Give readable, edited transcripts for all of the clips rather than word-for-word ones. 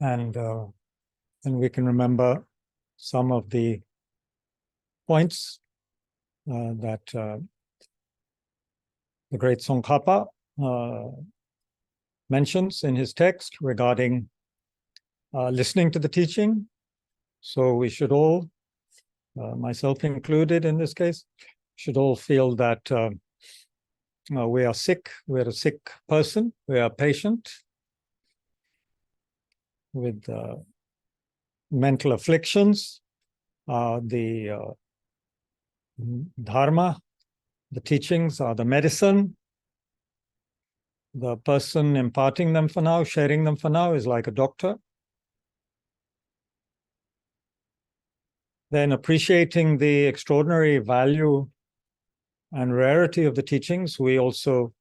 and we can remember some of the points that the great Tsongkhapa mentions in his text regarding listening to the teaching. So we should all, myself included in this case, should all feel that we are sick, we're a sick person, we are patient with mental afflictions. The dharma, the teachings are the medicine. The person imparting them for now, sharing them for now, is like a doctor. Then appreciating the extraordinary value and rarity of the teachings, we also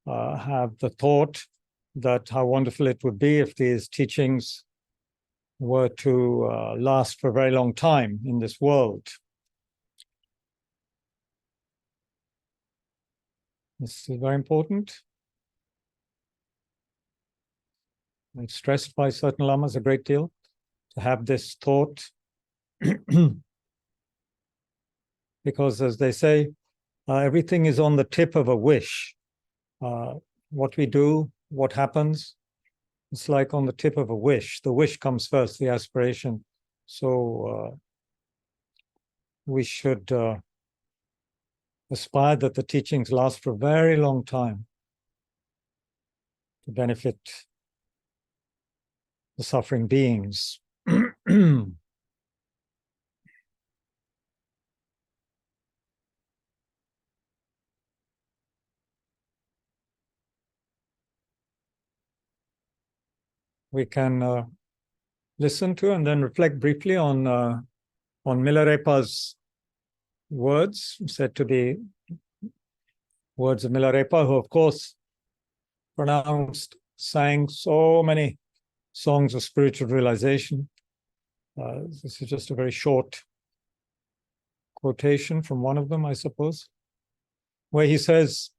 have the thought that how wonderful it would be if these teachings were to last for a very long time in this world. This is very important. It's stressed by certain lamas a great deal to have this thought, because as they say, everything is on the tip of a wish. What we do, what happens, it's like on the tip of a wish. The wish comes first, the aspiration. So we should aspire that the teachings last for a very long time to benefit the suffering beings. We can listen to and then reflect briefly on Milarepa's words, said to be words of Milarepa, who of course sang so many songs of spiritual realization. This is just a very short quotation from one of them, I suppose, where he says,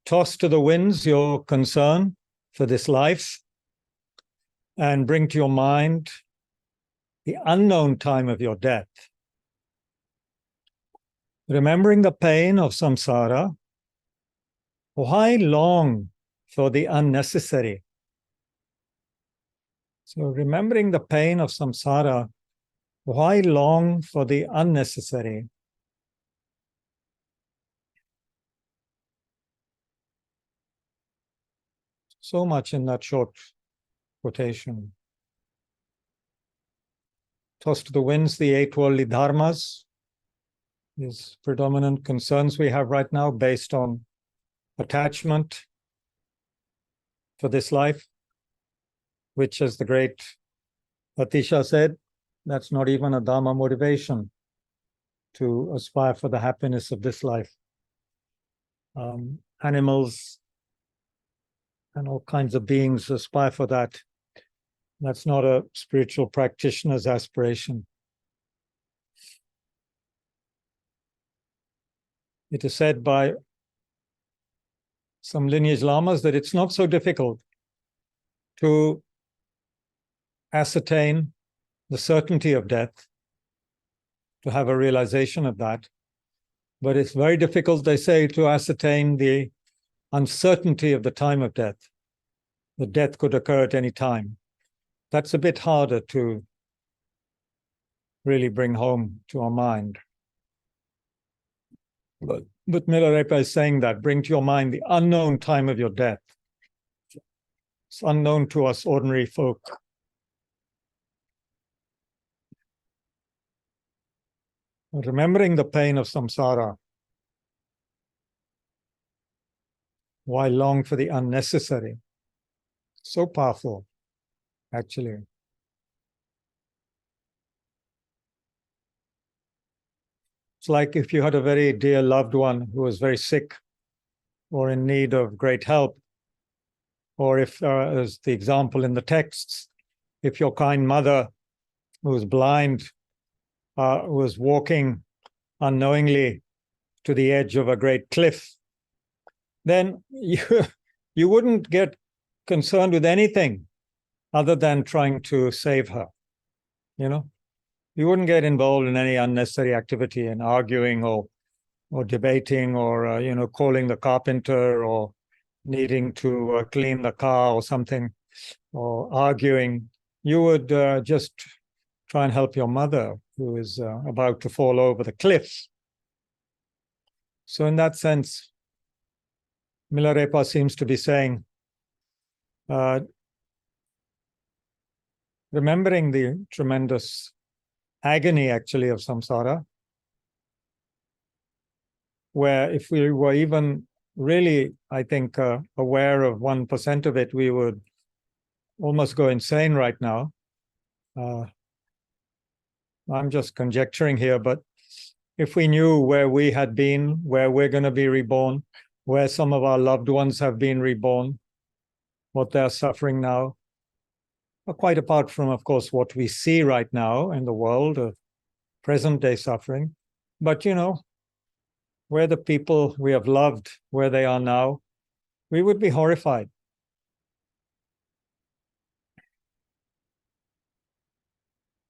"Toss to the winds your concern for this life, and bring to your mind the unknown time of your death. Remembering the pain of samsara, why long for the unnecessary?" So remembering the pain of samsara, why long for the unnecessary? So much in that short quotation. Toss to the winds the 8 worldly dharmas, these predominant concerns we have right now based on attachment for this life, which, as the great Atisha said, that's not even a dharma motivation to aspire for the happiness of this life. Animals and all kinds of beings aspire for that. That's not a spiritual practitioner's aspiration. It is said by some lineage lamas that it's not so difficult to ascertain the certainty of death, to have a realization of that. But it's very difficult, they say, to ascertain the uncertainty of the time of death. The death could occur at any time. That's a bit harder to really bring home to our mind. But Milarepa is saying that, bring to your mind the unknown time of your death. It's unknown to us ordinary folk. Remembering the pain of samsara, why long for the unnecessary? So powerful, actually. It's like if you had a very dear loved one who was very sick or in need of great help, or if, as the example in the texts, if your kind mother who was blind was walking unknowingly to the edge of a great cliff, then you wouldn't get concerned with anything other than trying to save her. You wouldn't get involved in any unnecessary activity and arguing or debating or calling the carpenter or needing to clean the car or something, or arguing. You would just try and help your mother, who is about to fall over the cliff. So in that sense, Milarepa seems to be saying, remembering the tremendous agony, actually, of samsara, where if we were even really, I think, aware of 1% of it, we would almost go insane right now. I'm just conjecturing here, but if we knew where we had been, where we're going to be reborn, where some of our loved ones have been reborn, what they're suffering now, quite apart from, of course, what we see right now in the world of present-day suffering, but, where the people we have loved, where they are now, we would be horrified.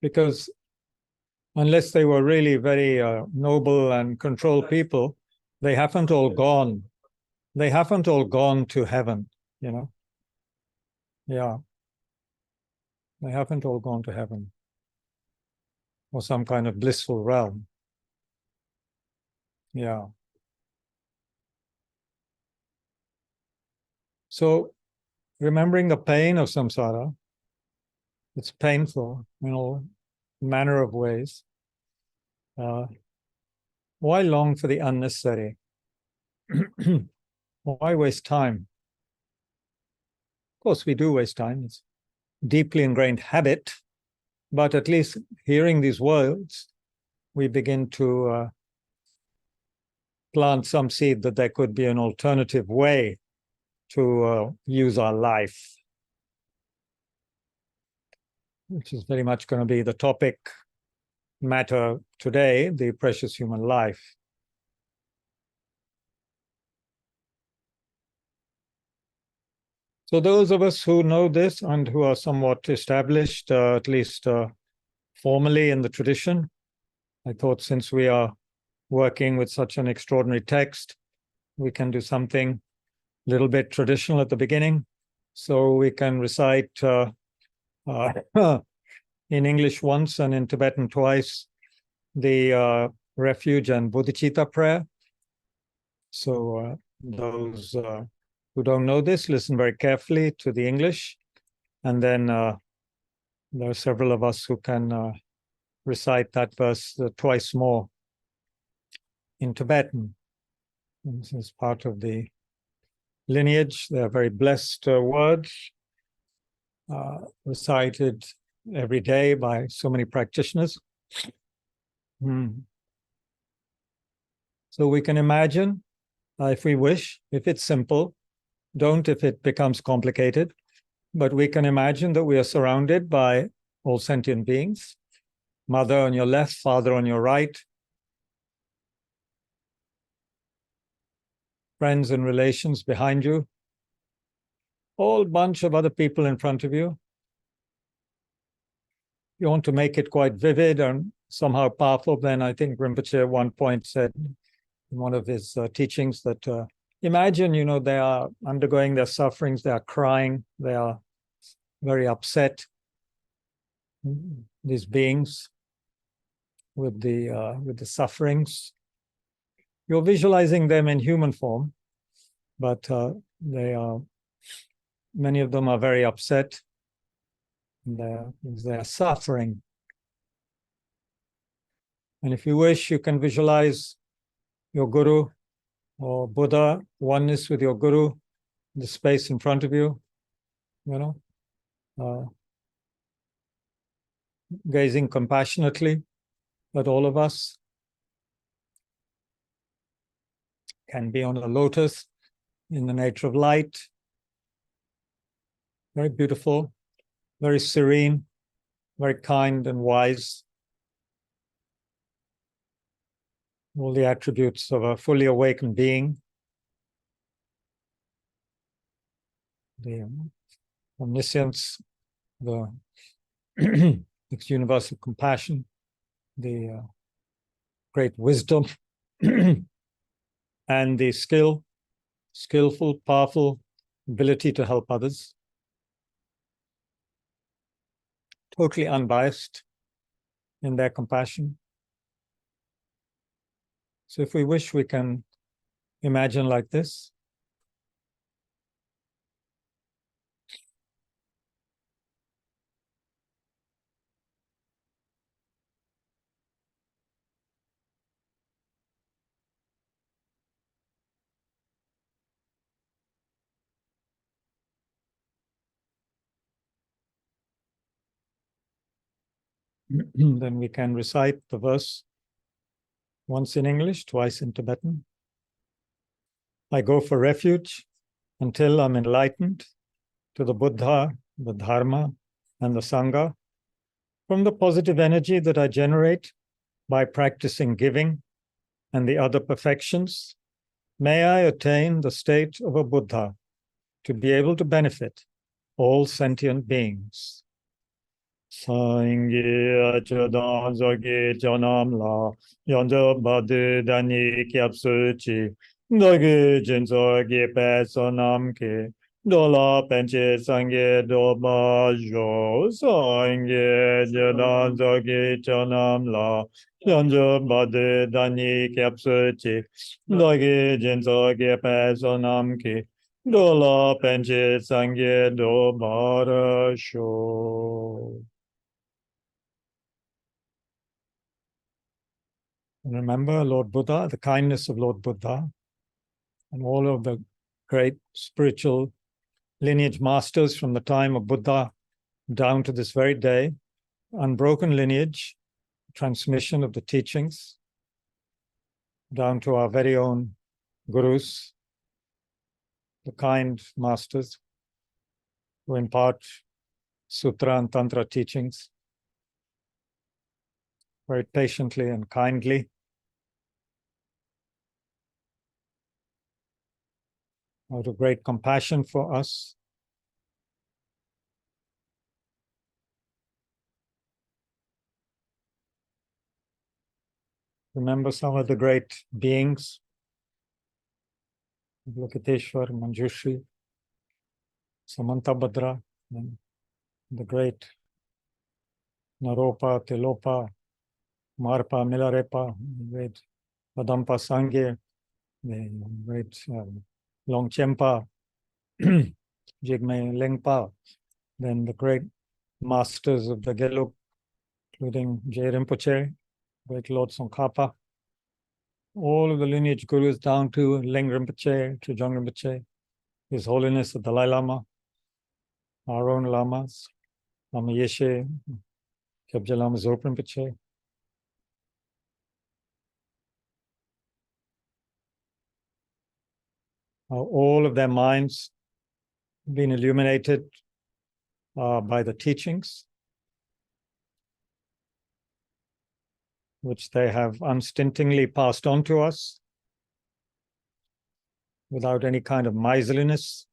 Because unless they were really very noble and controlled people, they haven't all gone. They haven't all gone to heaven, Yeah. They haven't all gone to heaven or some kind of blissful realm. Yeah. So remembering the pain of samsara, it's painful in all manner of ways. Why long for the unnecessary? Why waste time? Of course, we do waste time. It's deeply ingrained habit, but at least hearing these words, we begin to plant some seed that there could be an alternative way to use our life, which is very much going to be the topic matter today, the precious human life. So those of us who know this and who are somewhat established, at least formally in the tradition, I thought since we are working with such an extraordinary text, we can do something a little bit traditional at the beginning. So we can recite in English once and in Tibetan twice the refuge and bodhicitta prayer. So those who don't know this, listen very carefully to the English. And then there are several of us who can recite that verse twice more in Tibetan. This is part of the lineage. They are very blessed words, recited every day by so many practitioners. So we can imagine, if we wish, if it's simple, don't if it becomes complicated, but we can imagine that we are surrounded by all sentient beings, mother on your left, father on your right, friends and relations behind you, whole bunch of other people in front of you. You want to make it quite vivid and somehow powerful, then I think Rinpoche at one point said in one of his teachings that imagine, they are undergoing their sufferings, they are crying, they are very upset, these beings with the sufferings. You're visualizing them in human form, but many of them are very upset. They're suffering. And if you wish, you can visualize your guru or Buddha, oneness with your guru, the space in front of you, gazing compassionately at all of us. Can be on a lotus in the nature of light. Very beautiful, very serene, very kind and wise. All the attributes of a fully awakened being. The omniscience, the its universal compassion, the great wisdom, and the skillful, powerful ability to help others. Totally unbiased in their compassion. So if we wish, we can imagine like this. Then we can recite the verse once in English, twice in Tibetan. I go for refuge until I'm enlightened to the Buddha, the Dharma, and the Sangha from the positive energy that I generate by practicing giving and the other perfections. May I attain the state of a Buddha to be able to benefit all sentient beings. Sangye achadan zage janam la yanja bade dani kyapsuchi dage jinzage pesonam ke dola penche sangye doba jo sangye jadan zage janam la yanja bade dani kyapsuchi dage jinzage pesonam ke dola penche sangye doba sho. And remember Lord Buddha, the kindness of Lord Buddha, and all of the great spiritual lineage masters from the time of Buddha down to this very day, unbroken lineage, transmission of the teachings, down to our very own gurus, the kind masters who impart sutra and tantra teachings very patiently and kindly. Out of great compassion for us. Remember some of the great beings, Lokiteshwar, Manjushri, Samantabhadra, and the great Naropa, Tilopa, Marpa, Milarepa, the great Padampa Sangye, the great Longchenpa, Jigme Lengpa, then the great masters of the Gelug, including Jai Rinpoche, great Lord Tsongkhapa, all of the lineage gurus down to Leng Rinpoche, Trujang Rinpoche, His Holiness the Dalai Lama, our own lamas, Lama Yeshe, Kyabje Lama Zopa Rinpoche. All of their minds been illuminated by the teachings, which they have unstintingly passed on to us without any kind of miserliness.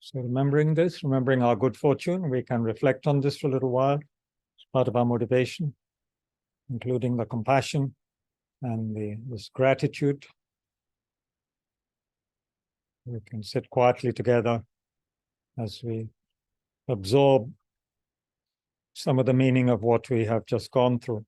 So remembering this, remembering our good fortune, we can reflect on this for a little while as part of our motivation, including the compassion and this gratitude. We can sit quietly together as we absorb some of the meaning of what we have just gone through.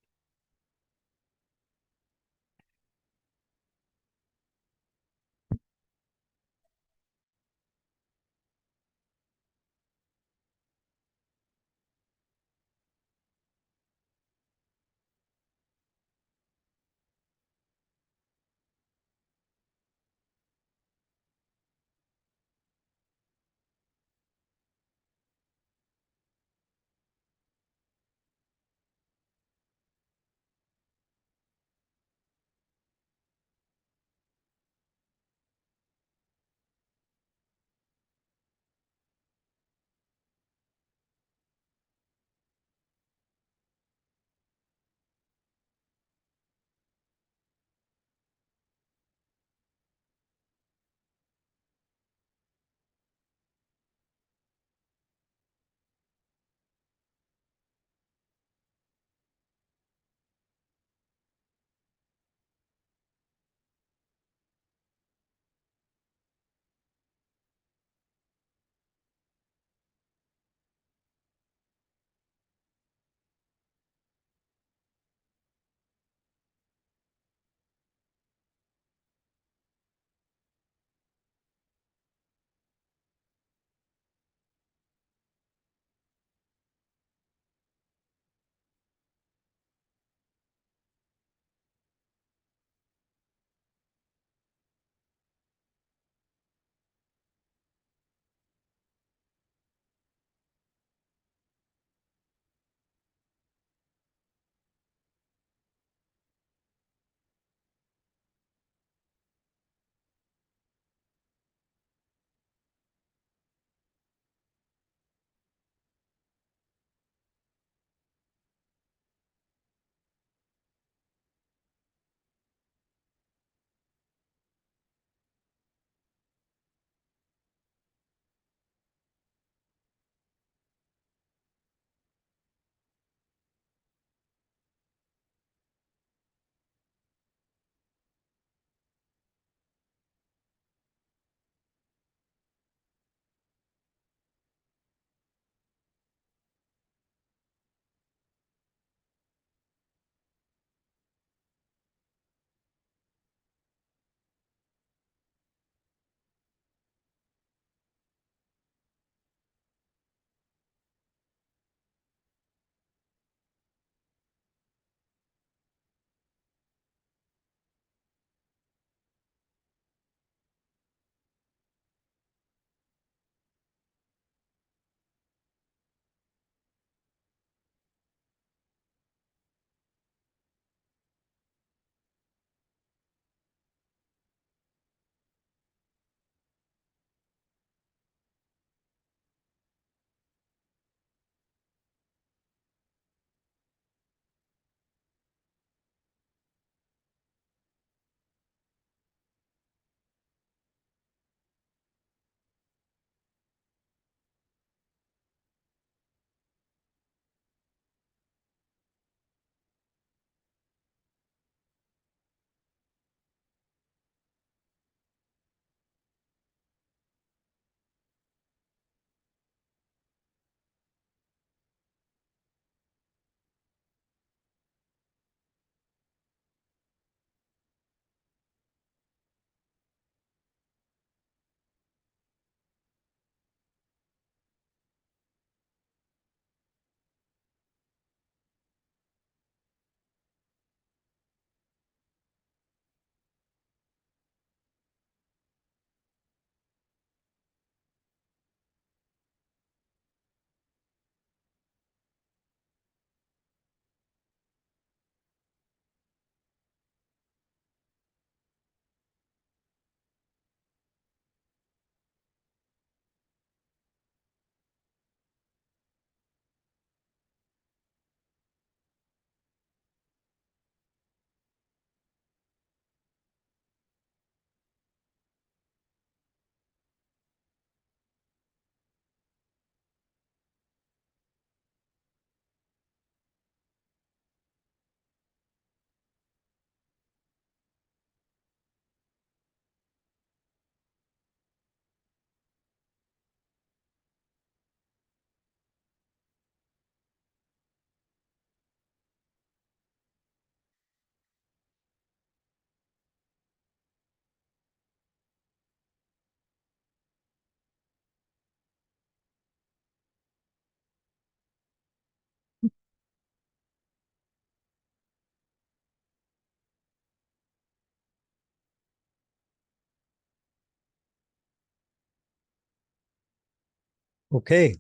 Okay,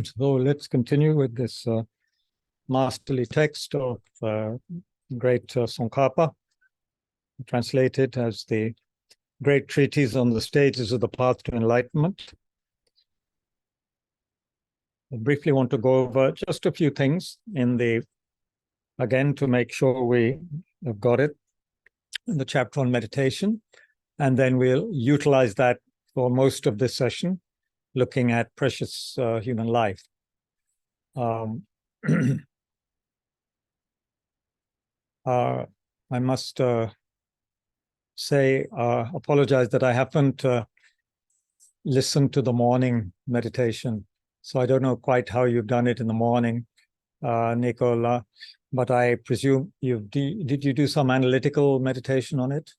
so let's continue with this masterly text of great Tsongkhapa, translated as the Great Treatise on the Stages of the Path to Enlightenment. I briefly want to go over just a few things again, to make sure we have got it, in the chapter on meditation, and then we'll utilize that for most of this session, looking at precious human life. I must apologize that I haven't listened to the morning meditation. So I don't know quite how you've done it in the morning, Nicola, but I presume did you do some analytical meditation on it?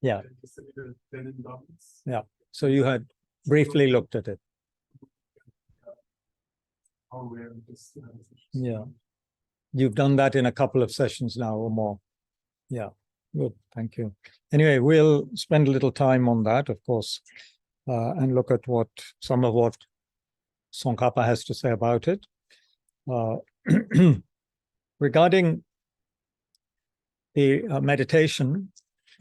Yeah. Yeah. So you had briefly looked at it. Yeah. You've done that in a couple of sessions now or more. Yeah. Good. Thank you. Anyway, we'll spend a little time on that, of course, and look at some of what Tsongkhapa has to say about it. Regarding the meditation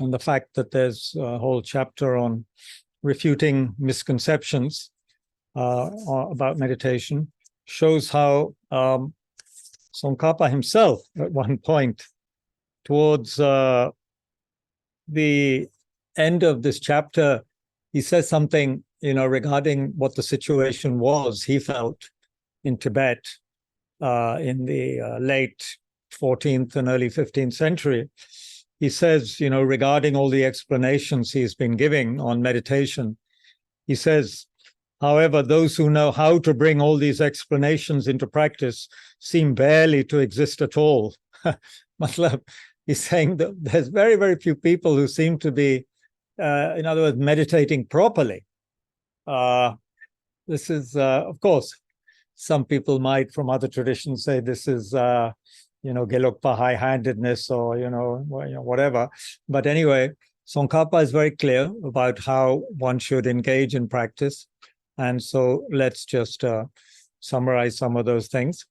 and the fact that there's a whole chapter on refuting misconceptions about meditation, shows how Tsongkhapa himself, at one point, towards the end of this chapter, he says something, regarding what the situation was, he felt, in Tibet in the late 14th and early 15th century. He says, regarding all the explanations he's been giving on meditation, he says, however, those who know how to bring all these explanations into practice seem barely to exist at all. He's saying that there's very, very few people who seem to be, in other words, meditating properly. This is, of course, some people might from other traditions say this is, Gelugpa high-handedness or, whatever. But anyway, Tsongkhapa is very clear about how one should engage in practice. And so let's just summarize some of those things.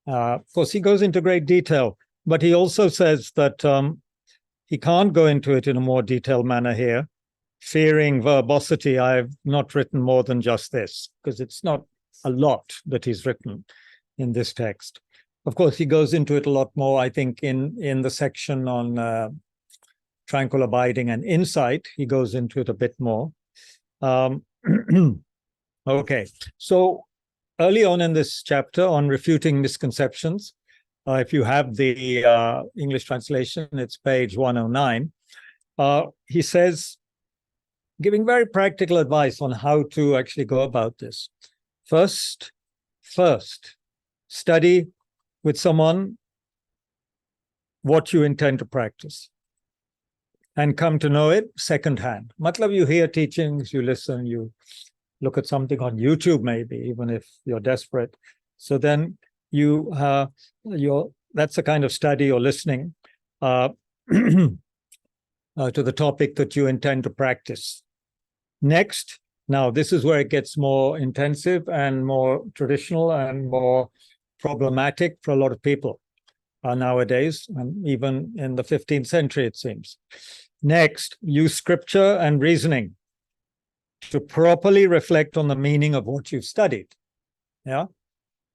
Of course, he goes into great detail, but he also says that he can't go into it in a more detailed manner here. Fearing verbosity, I've not written more than just this, because it's not a lot that he's written in this text. Of course, he goes into it a lot more, I think, in the section on tranquil abiding and insight. He goes into it a bit more. Okay, so early on in this chapter on refuting misconceptions, if you have the English translation, it's page 109. He says, giving very practical advice on how to actually go about this. First, study with someone what you intend to practice and come to know it secondhand. Matlab, you hear teachings, you listen, you look at something on YouTube, maybe, even if you're desperate. So then that's a kind of study or listening to the topic that you intend to practice. Next, now this is where it gets more intensive and more traditional and more problematic for a lot of people nowadays, and even in the 15th century, it seems. Next, use scripture and reasoning to properly reflect on the meaning of what you've studied. Yeah.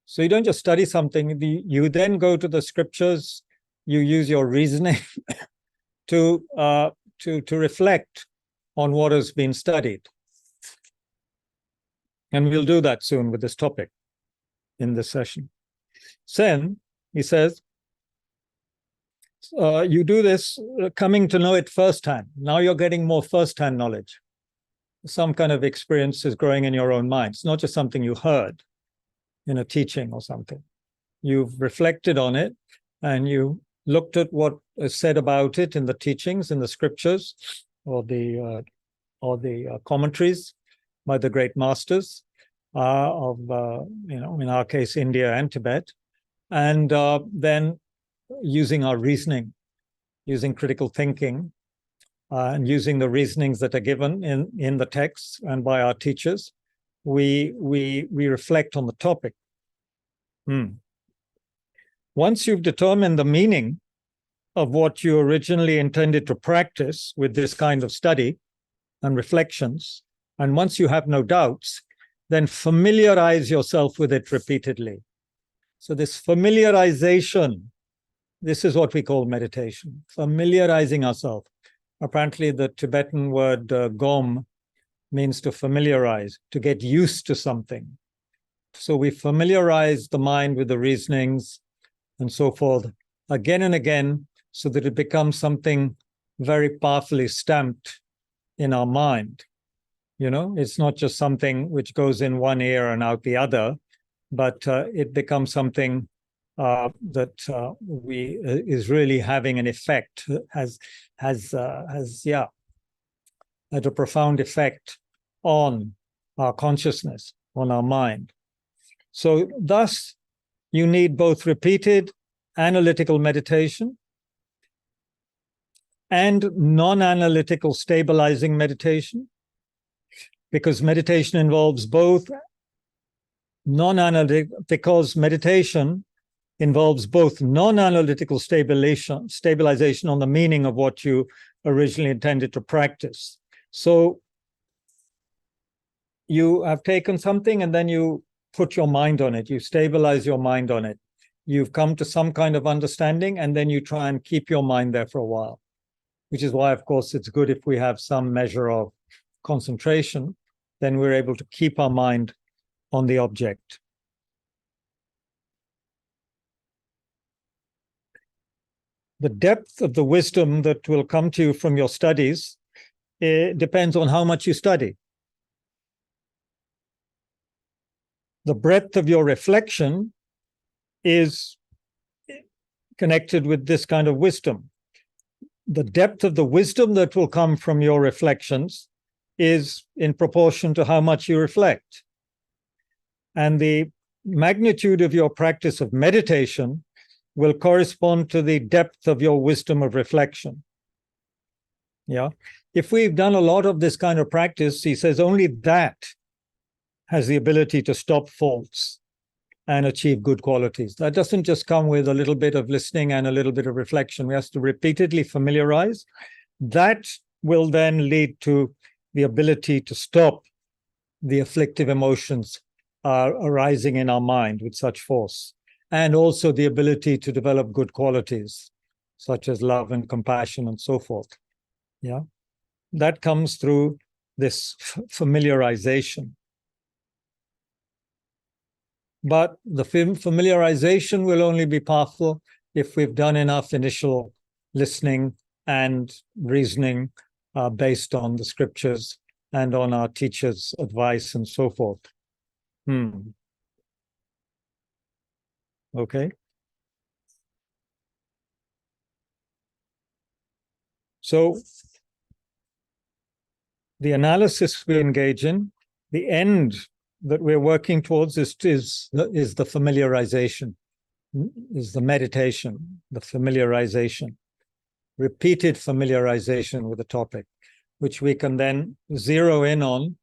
So you don't just study something, you then go to the scriptures, you use your reasoning to reflect on what has been studied. And we'll do that soon with this topic in this session. Then, he says, you do this coming to know it firsthand. Now you're getting more firsthand knowledge. Some kind of experience is growing in your own mind. It's not just something you heard in a teaching or something. You've reflected on it and you looked at what is said about it in the teachings, in the scriptures, or the commentaries by the great masters of, in our case, India and Tibet, and then using our reasoning, using critical thinking, and using the reasonings that are given in the texts and by our teachers, we reflect on the topic. Once you've determined the meaning of what you originally intended to practice with this kind of study and reflections, and once you have no doubts, then familiarize yourself with it repeatedly. So this familiarization, this is what we call meditation, familiarizing ourselves. Apparently the Tibetan word gom means to familiarize, to get used to something. So we familiarize the mind with the reasonings and so forth again and again, so that it becomes something very powerfully stamped in our mind. You know, it's not just something which goes in one ear and out the other, but it becomes something that is really having an effect, has had a profound effect on our consciousness, on our mind. So thus, you need both repeated analytical meditation and non-analytical stabilizing meditation, because meditation involves both non-analytical stabilization on the meaning of what you originally intended to practice. So you have taken something and then you put your mind on it, you stabilize your mind on it. You've come to some kind of understanding, and then you try and keep your mind there for a while, which is why, of course, it's good if we have some measure of concentration, then we're able to keep our mind on the object. The depth of the wisdom that will come to you from your studies, it depends on how much you study. The breadth of your reflection is connected with this kind of wisdom. The depth of the wisdom that will come from your reflections is in proportion to how much you reflect. And the magnitude of your practice of meditation will correspond to the depth of your wisdom of reflection. Yeah. If we've done a lot of this kind of practice, he says only that has the ability to stop faults and achieve good qualities. That doesn't just come with a little bit of listening and a little bit of reflection. We have to repeatedly familiarize. That will then lead to the ability to stop the afflictive emotions arising in our mind with such force, and also the ability to develop good qualities, such as love and compassion and so forth. Yeah, that comes through this familiarization. But the familiarization will only be powerful if we've done enough initial listening and reasoning based on the scriptures and on our teachers' advice and so forth. Okay. So the analysis we engage in, the end that we're working towards is the familiarization, is the meditation, the familiarization, repeated familiarization with the topic, which we can then zero in on,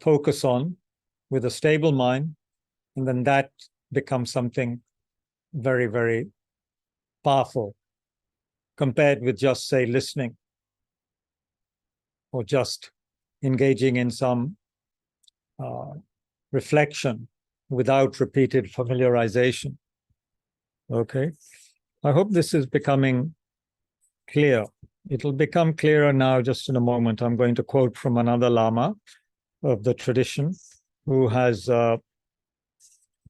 focus on with a stable mind, and then that becomes something very, very powerful compared with just, say, listening or just engaging in some reflection without repeated familiarization. Okay, I hope this is becoming clear. It'll become clearer now just in a moment. I'm going to quote from another Lama of the tradition who has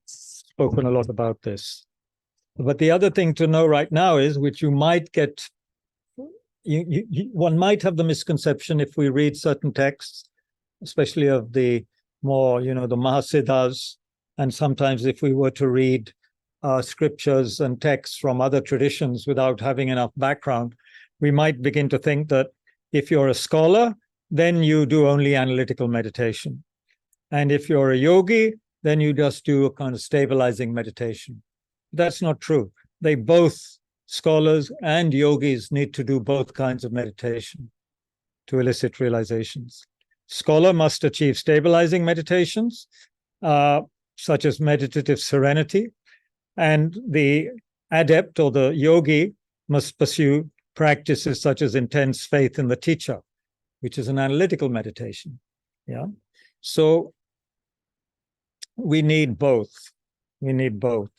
spoken a lot about this. But the other thing to know right now is, which you might get, one might have the misconception if we read certain texts, especially of the more, the Mahasiddhas, and sometimes if we were to read scriptures and texts from other traditions without having enough background, we might begin to think that if you're a scholar, then you do only analytical meditation. And if you're a yogi, then you just do a kind of stabilizing meditation. That's not true. They both, scholars and yogis, need to do both kinds of meditation. to elicit realizations. Scholar must achieve stabilizing meditations, such as meditative serenity, and the adept or the yogi must pursue practices such as intense faith in the teacher, which is an analytical meditation. Yeah. So we need both. We need both.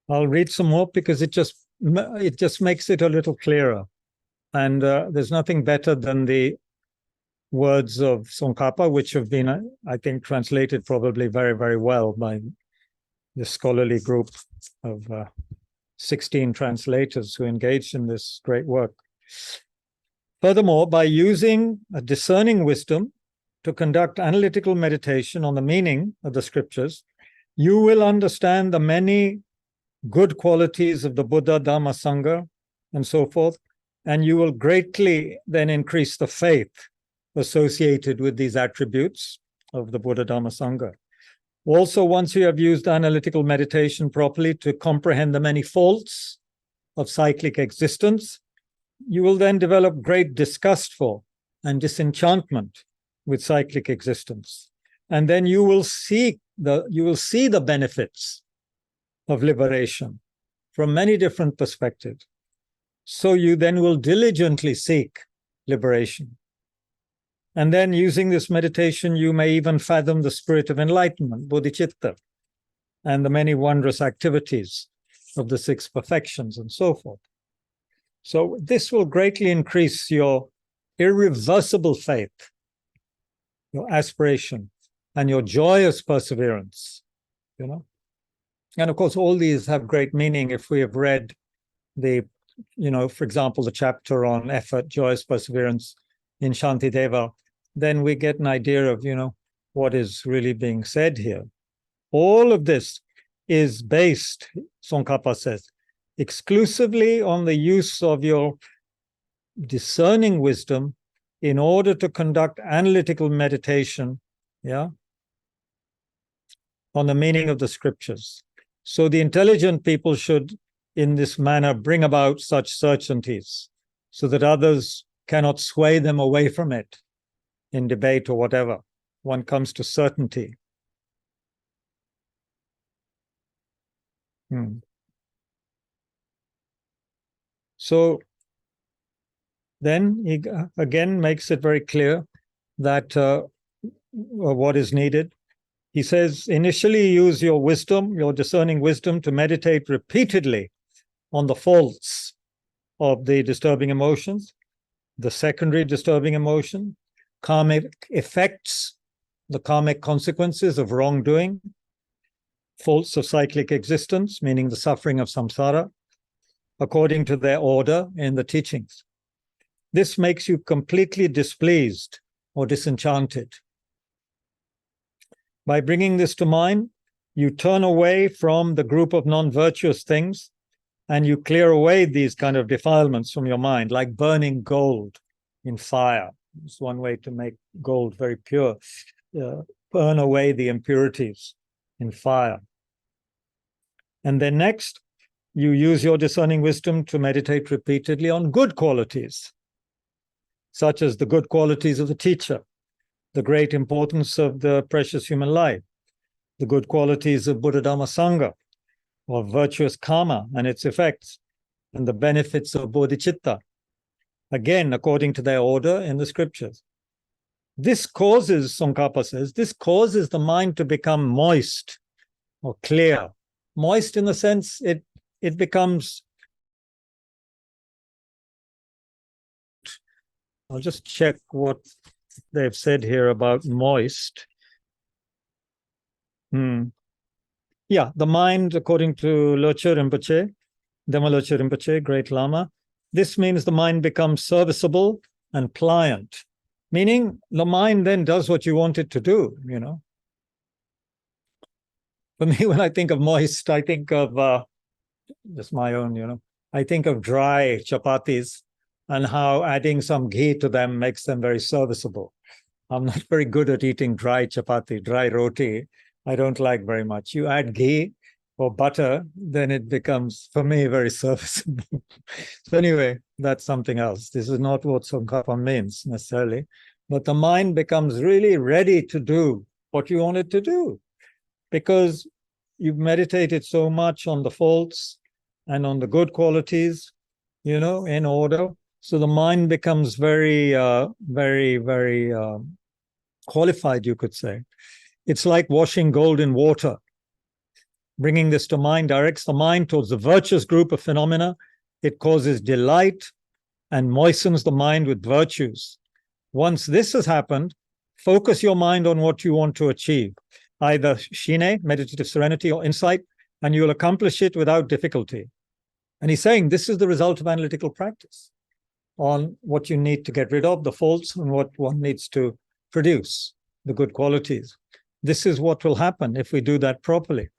I'll read some more because it just makes it a little clearer. And there's nothing better than the words of Tsongkhapa, which have been, I think, translated probably very, very well by the scholarly group of 16 translators who engaged in this great work. Furthermore, by using a discerning wisdom to conduct analytical meditation on the meaning of the scriptures, you will understand the many good qualities of the Buddha, Dhamma, Sangha, and so forth, and you will greatly then increase the faith associated with these attributes of the Buddha, Dhamma, Sangha. Also, once you have used analytical meditation properly to comprehend the many faults of cyclic existence, you will then develop great disgust for and disenchantment with cyclic existence. And then you will see the benefits of liberation from many different perspectives. So you then will diligently seek liberation. And then using this meditation, you may even fathom the spirit of enlightenment, bodhicitta, and the many wondrous activities of the six perfections and so forth. So this will greatly increase your irreversible faith, your aspiration, and your joyous perseverance, you know. And of course, all these have great meaning if we have read the, for example, the chapter on effort, joyous perseverance in Shantideva, then we get an idea of, what is really being said here. All of this is based, Tsongkhapa says, exclusively on the use of your discerning wisdom in order to conduct analytical meditation, on the meaning of the scriptures. So the intelligent people should, in this manner, bring about such certainties so that others cannot sway them away from it in debate or whatever. One comes to certainty. So then he again makes it very clear that what is needed. He says, initially use your wisdom, your discerning wisdom, to meditate repeatedly on the faults of the disturbing emotions, the secondary disturbing emotion, karmic effects, the karmic consequences of wrongdoing, faults of cyclic existence, meaning the suffering of samsara, according to their order in the teachings. This makes you completely displeased or disenchanted. By bringing this to mind, you turn away from the group of non-virtuous things and you clear away these kind of defilements from your mind, like burning gold in fire. It's one way to make gold very pure. Burn away the impurities in fire. And then next, you use your discerning wisdom to meditate repeatedly on good qualities, such as the good qualities of the teacher, the great importance of the precious human life, the good qualities of Buddha Dhamma Sangha, or virtuous karma and its effects, and the benefits of bodhicitta, again, according to their order in the scriptures. This causes, Tsongkhapa says, this causes the mind to become moist or clear. Moist in the sense it becomes, I'll just check what they've said here about moist. Yeah, the mind, according to Lhoche Rinpoche, Dhamma Lhoche Rinpoche, Great Lama, this means the mind becomes serviceable and pliant, meaning the mind then does what you want it to do, For me, when I think of moist, I think of, just my own, I think of dry chapatis and how adding some ghee to them makes them very serviceable. I'm not very good at eating dry chapati, dry roti. I don't like very much. You add ghee or butter, then it becomes, for me, very serviceable. So anyway, that's something else. This is not what Tsongkhapa means necessarily, but the mind becomes really ready to do what you want it to do, because you've meditated so much on the faults and on the good qualities, in order. So the mind becomes very, very qualified, you could say. It's like washing gold in water. Bringing this to mind directs the mind towards the virtuous group of phenomena. It causes delight and moistens the mind with virtues. Once this has happened, focus your mind on what you want to achieve, either shine, meditative serenity, or insight, and you'll accomplish it without difficulty. And he's saying this is the result of analytical practice on what you need to get rid of, the faults, and what one needs to produce, the good qualities. This is what will happen if we do that properly.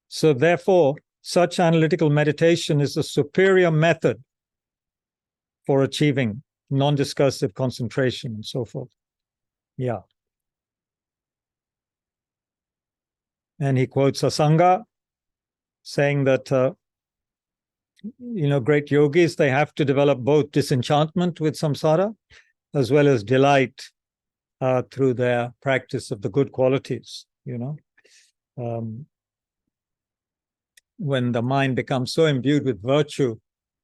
So therefore, such analytical meditation is a superior method for achieving non-discursive concentration and so forth. Yeah. And he quotes Asanga, saying that, great yogis, they have to develop both disenchantment with samsara as well as delight through their practice of the good qualities, when the mind becomes so imbued with virtue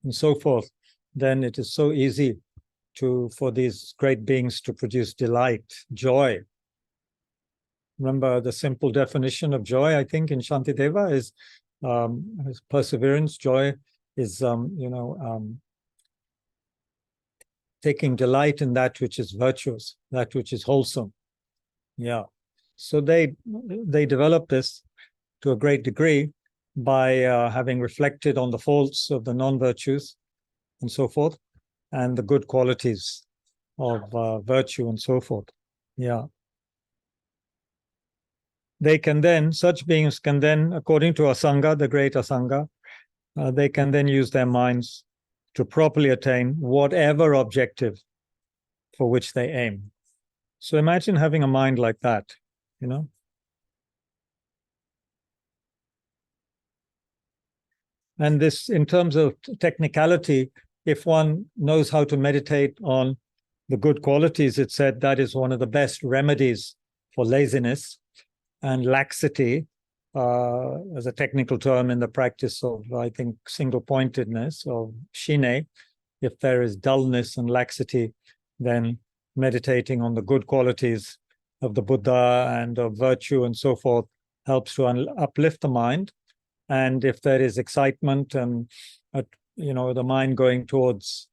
and so forth, then it is so easy for these great beings to produce delight, joy. Remember the simple definition of joy, I think, in Shantideva is perseverance. Joy is, taking delight in that which is virtuous, that which is wholesome. Yeah. So they develop this to a great degree by having reflected on the faults of the non-virtues and so forth, and the good qualities of virtue and so forth. Yeah. They can then, such beings can then, according to Asanga, the great Asanga, they can then use their minds to properly attain whatever objective for which they aim. So imagine having a mind like that, And this, in terms of technicality, if one knows how to meditate on the good qualities, it's said that is one of the best remedies for laziness and laxity, as a technical term in the practice of, I think, single-pointedness or shine. If there is dullness and laxity, then meditating on the good qualities of the Buddha and of virtue and so forth helps to uplift the mind. And if there is excitement and, the mind going towards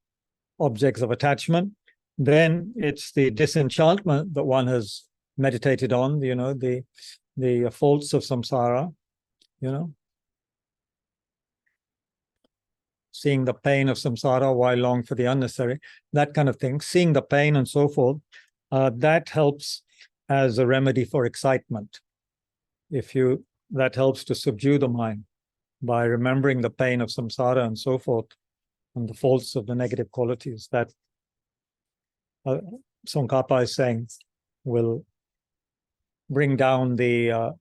objects of attachment, then it's the disenchantment that one has meditated on, the faults of samsara, seeing the pain of samsara, why long for the unnecessary, that kind of thing, seeing the pain and so forth, that helps as a remedy for excitement. That helps to subdue the mind by remembering the pain of samsara and so forth, and the faults of the negative qualities that Tsongkhapa is saying will bring down the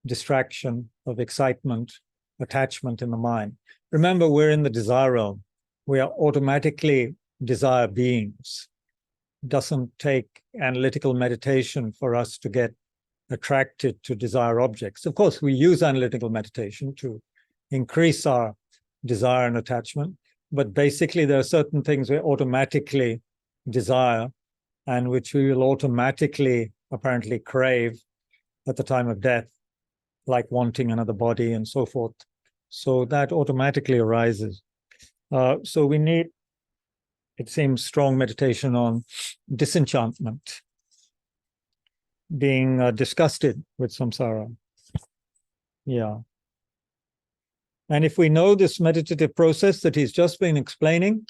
distraction of excitement, attachment in the mind. Remember, we're in the desire realm. We are automatically desire beings. It doesn't take analytical meditation for us to get attracted to desire objects. Of course, we use analytical meditation to increase our desire and attachment, but basically there are certain things we automatically desire and which we will automatically apparently crave at the time of death, like wanting another body and so forth. So that automatically arises. So we need, it seems, strong meditation on disenchantment, being disgusted with samsara. Yeah. And if we know this meditative process that he's just been explaining,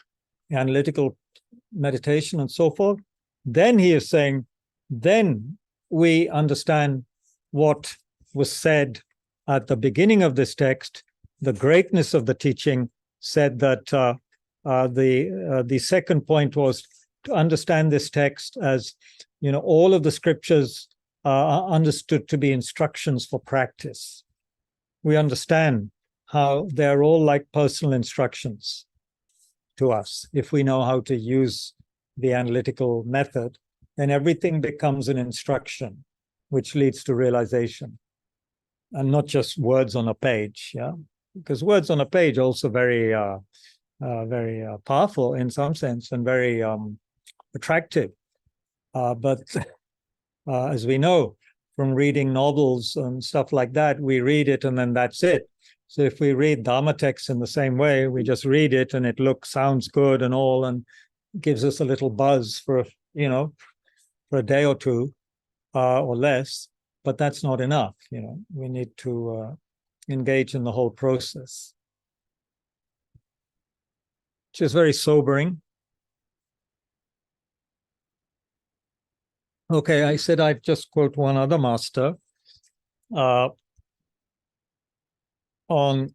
analytical meditation and so forth, then he is saying, then we understand what was said at the beginning of this text. The greatness of the teaching said that the second point was to understand this text as, all of the scriptures are understood to be instructions for practice. we understand how they're all like personal instructions to us. If we know how to use the analytical method, then everything becomes an instruction, which leads to realization, and not just words on a page. Yeah, because words on a page are also very, very powerful in some sense and very attractive. But as we know from reading novels and stuff like that, we read it and then that's it. So if we read Dharma texts in the same way, we just read it and it sounds good and all, and gives us a little buzz for, for a day or two or less, but that's not enough. We need to engage in the whole process, which is very sobering. Okay, I said I'd just quote one other master on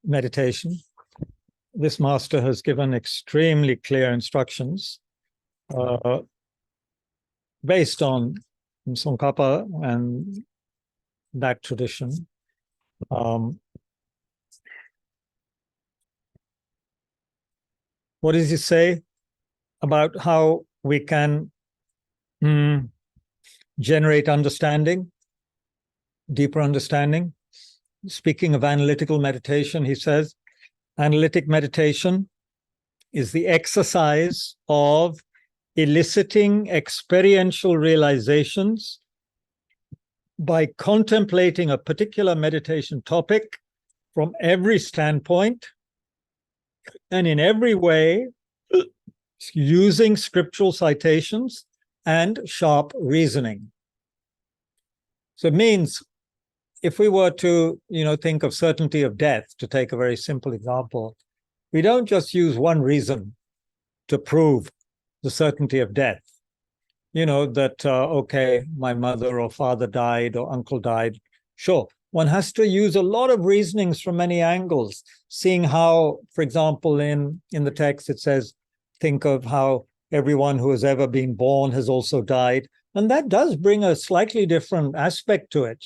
meditation. This master has given extremely clear instructions based on Tsongkhapa and that tradition. What does he say about how we can generate understanding, deeper understanding? Speaking of analytical meditation, he says, analytic meditation is the exercise of eliciting experiential realizations by contemplating a particular meditation topic from every standpoint and in every way, using scriptural citations and sharp reasoning. So it means if we were to, think of certainty of death, to take a very simple example, we don't just use one reason to prove the certainty of death. That, okay, my mother or father died or uncle died. Sure, one has to use a lot of reasonings from many angles, seeing how, for example, in the text it says, think of how everyone who has ever been born has also died. And that does bring a slightly different aspect to it,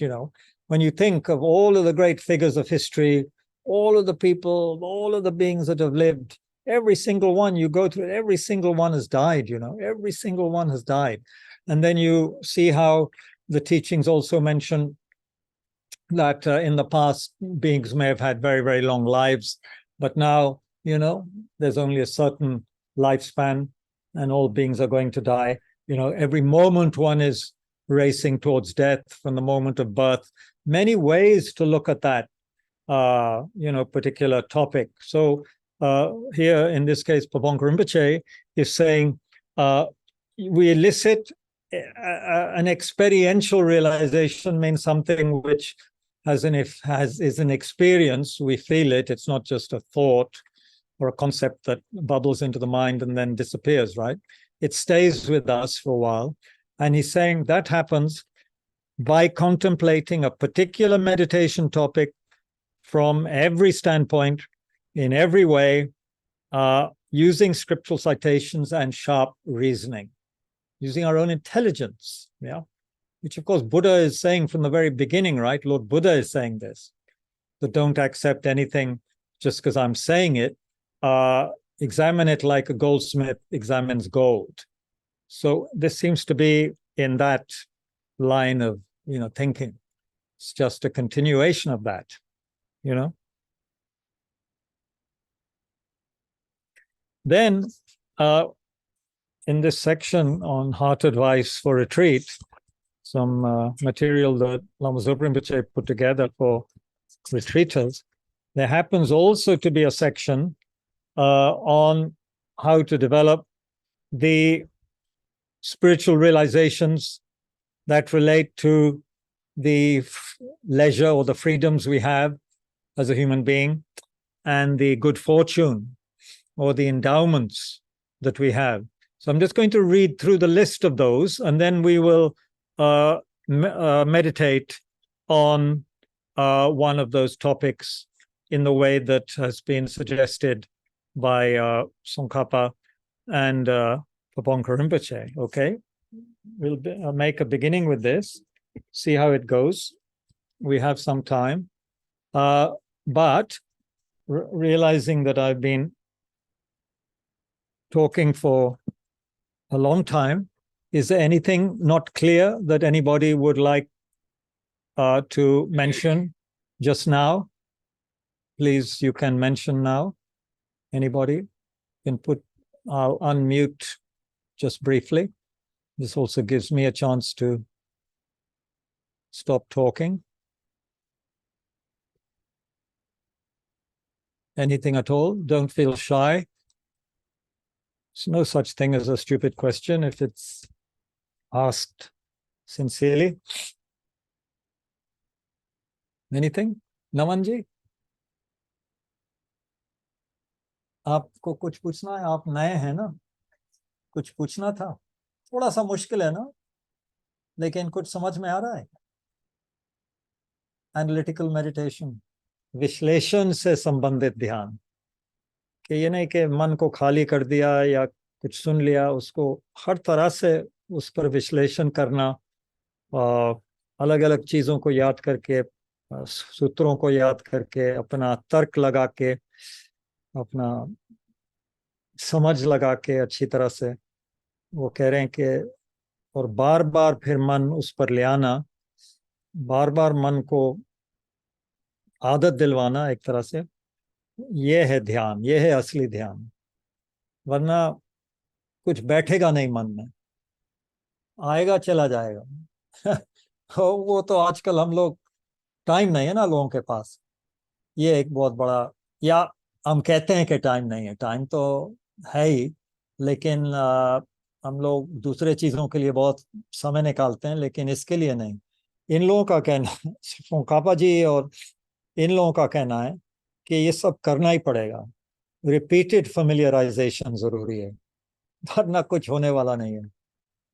when you think of all of the great figures of history, all of the people, all of the beings that have lived, every single one you go through, every single one has died, every single one has died. And then you see how the teachings also mention that in the past, beings may have had very, very long lives, but now, there's only a certain lifespan and all beings are going to die. Every moment one is racing towards death from the moment of birth. Many ways to look at that, particular topic. So here, in this case, Pabongka Rinpoche is saying we elicit an experiential realization, means something which is an experience. We feel it. It's not just a thought or a concept that bubbles into the mind and then disappears, right? It stays with us for a while. And he's saying that happens by contemplating a particular meditation topic from every standpoint, in every way, using scriptural citations and sharp reasoning, using our own intelligence, which of course Buddha is saying from the very beginning, right? Lord Buddha is saying this, that don't accept anything just because I'm saying it. Examine it like a goldsmith examines gold. So this seems to be in that line of, thinking. It's just a continuation of that, Then, in this section on heart advice for retreat, some material that Lama Zopa Rinpoche put together for retreaters, there happens also to be a section on how to develop the spiritual realizations that relate to the leisure or the freedoms we have as a human being, and the good fortune or the endowments that we have. So I'm just going to read through the list of those, and then we will meditate on one of those topics in the way that has been suggested by Tsongkhapa and Pabongka Rinpoche. Okay, we'll make a beginning with this, see how it goes. we have some time. But realizing that I've been talking for a long time, is there anything not clear that anybody would like to mention just now? Please, you can mention now. Anybody can I'll unmute just briefly. This also gives me a chance to stop talking. Anything at all? Don't feel shy. There's no such thing as a stupid question if it's asked sincerely. Anything? Naman ji? आपको कुछ पूछना है? आप नए हैं ना? कुछ पूछना था? थोड़ा सा मुश्किल है ना, लेकिन कुछ समझ में आ रहा है? एनालिटिकल मेडिटेशन, विश्लेषण से संबंधित ध्यान, कि ये नहीं कि मन को खाली कर दिया या कुछ सुन लिया, उसको हर तरह से उस पर विश्लेषण करना, अलग अलग चीजों को याद करके, सूत्रों को याद करके, अपना तर्क लगा के, अपना समझ लगा के अच्छी तरह से, वो कह रहे हैं कि और बार बार फिर मन उस पर ले आना, बार बार मन को आदत दिलवाना एक तरह से, ये है ध्यान, ये है असली ध्यान। वरना कुछ बैठेगा नहीं मन में, आएगा चला जाएगा। वो तो आजकल हम लोग, टाइम नहीं है ना लोगों के पास, ये एक बहुत बड़ा, या हम कहते हैं कि टाइम नहीं है, टाइम तो है ही, लेकिन हम लोग दूसरे चीजों के लिए बहुत समय निकालते हैं, लेकिन इसके लिए नहीं। इन लोगों का कहना, सोंखापा जी और इन लोगों का कहना है कि ये सब करना ही पड़ेगा, रिपीटेड फेमिलियराइजेशन जरूरी है, वरना कुछ होने वाला नहीं है।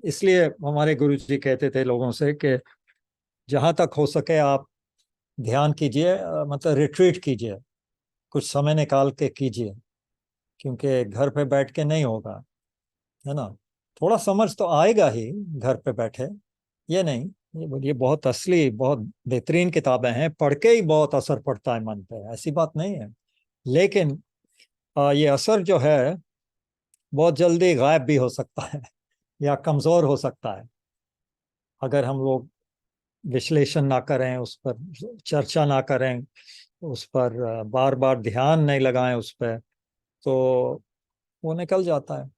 इसलिए हमारे गुरु जी कहते थे लोगों से कि जहां तक हो सके आप ध्यान कीजिए, मतलब रिट्रीट कीजिए, कुछ समय निकाल के कीजिए, क्योंकि घर पे बैठ के नहीं होगा, है ना। थोड़ा समझ तो आएगा ही घर पे बैठे, ये नहीं, ये बहुत असली, बहुत बेहतरीन किताबें हैं, पढ़ के ही बहुत असर पड़ता है मन पे, ऐसी बात नहीं है। लेकिन ये असर जो है बहुत जल्दी गायब भी हो सकता है या कमजोर हो सकता है, अगर हम लोग विश्लेषण ना करें, उस पर चर्चा ना करें, उस पर बार बार ध्यान नहीं लगाएं उस पर, तो वो निकल जाता है।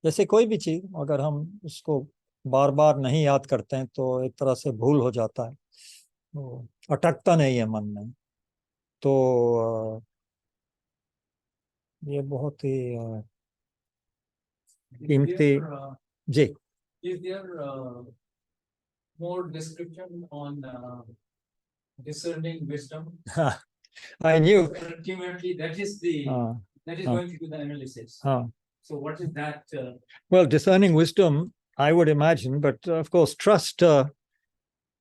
जैसे कोई भी चीज अगर हम उसको बार बार नहीं याद करते हैं तो एक तरह से भूल हो जाता है, तो अटकता नहीं है मन में। तो ये बहुत ही कीमती जी। Is there more description on discerning wisdom? I knew. Ultimately, that is going to be the analysis. So, what is that? Well, discerning wisdom, I would imagine, but of course, trust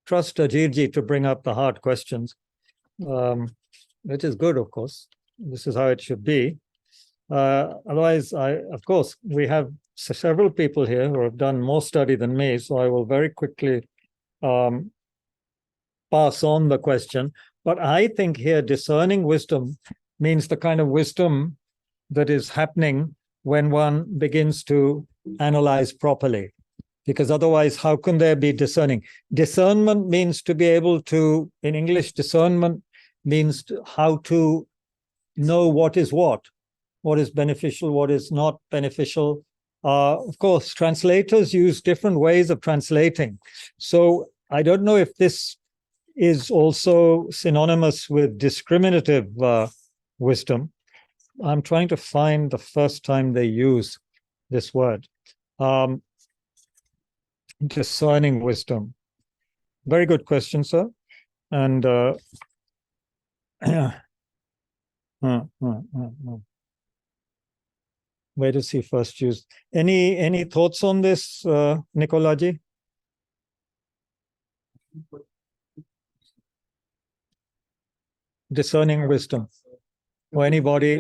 Ajirji to bring up the hard questions, which is good, of course. This is how it should be. Otherwise, of course, we have several people here who have done more study than me, so I will very quickly pass on the question. But I think here discerning wisdom means the kind of wisdom that is happening when one begins to analyze properly. Because otherwise, how can there be discerning? Discernment means to be able to, in English, discernment means how to know what is beneficial, what is not beneficial. Of course, translators use different ways of translating. So I don't know if this is also synonymous with discriminative wisdom. I'm trying to find the first time they use this word. Discerning wisdom. Very good question, sir. And where does he first use? Any thoughts on this, Nicolaji? Discerning wisdom. Or anybody?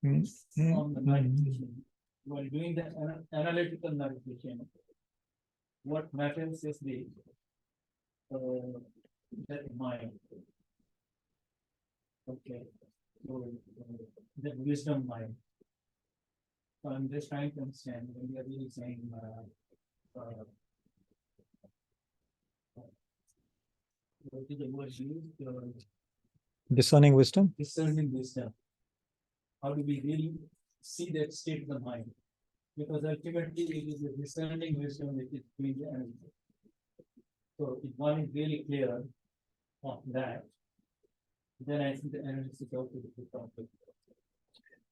On the meditation, while doing the analytical meditation, what matters is the that mind. Okay. So that wisdom mind. So I'm just trying to understand when we are really saying what is the word used? Discerning wisdom. Discerning wisdom. How do we really see that state of the mind? Because ultimately it is the discerning wisdom which is doing the analysis. So if one is really clear on that, then I think the analysis also is complete.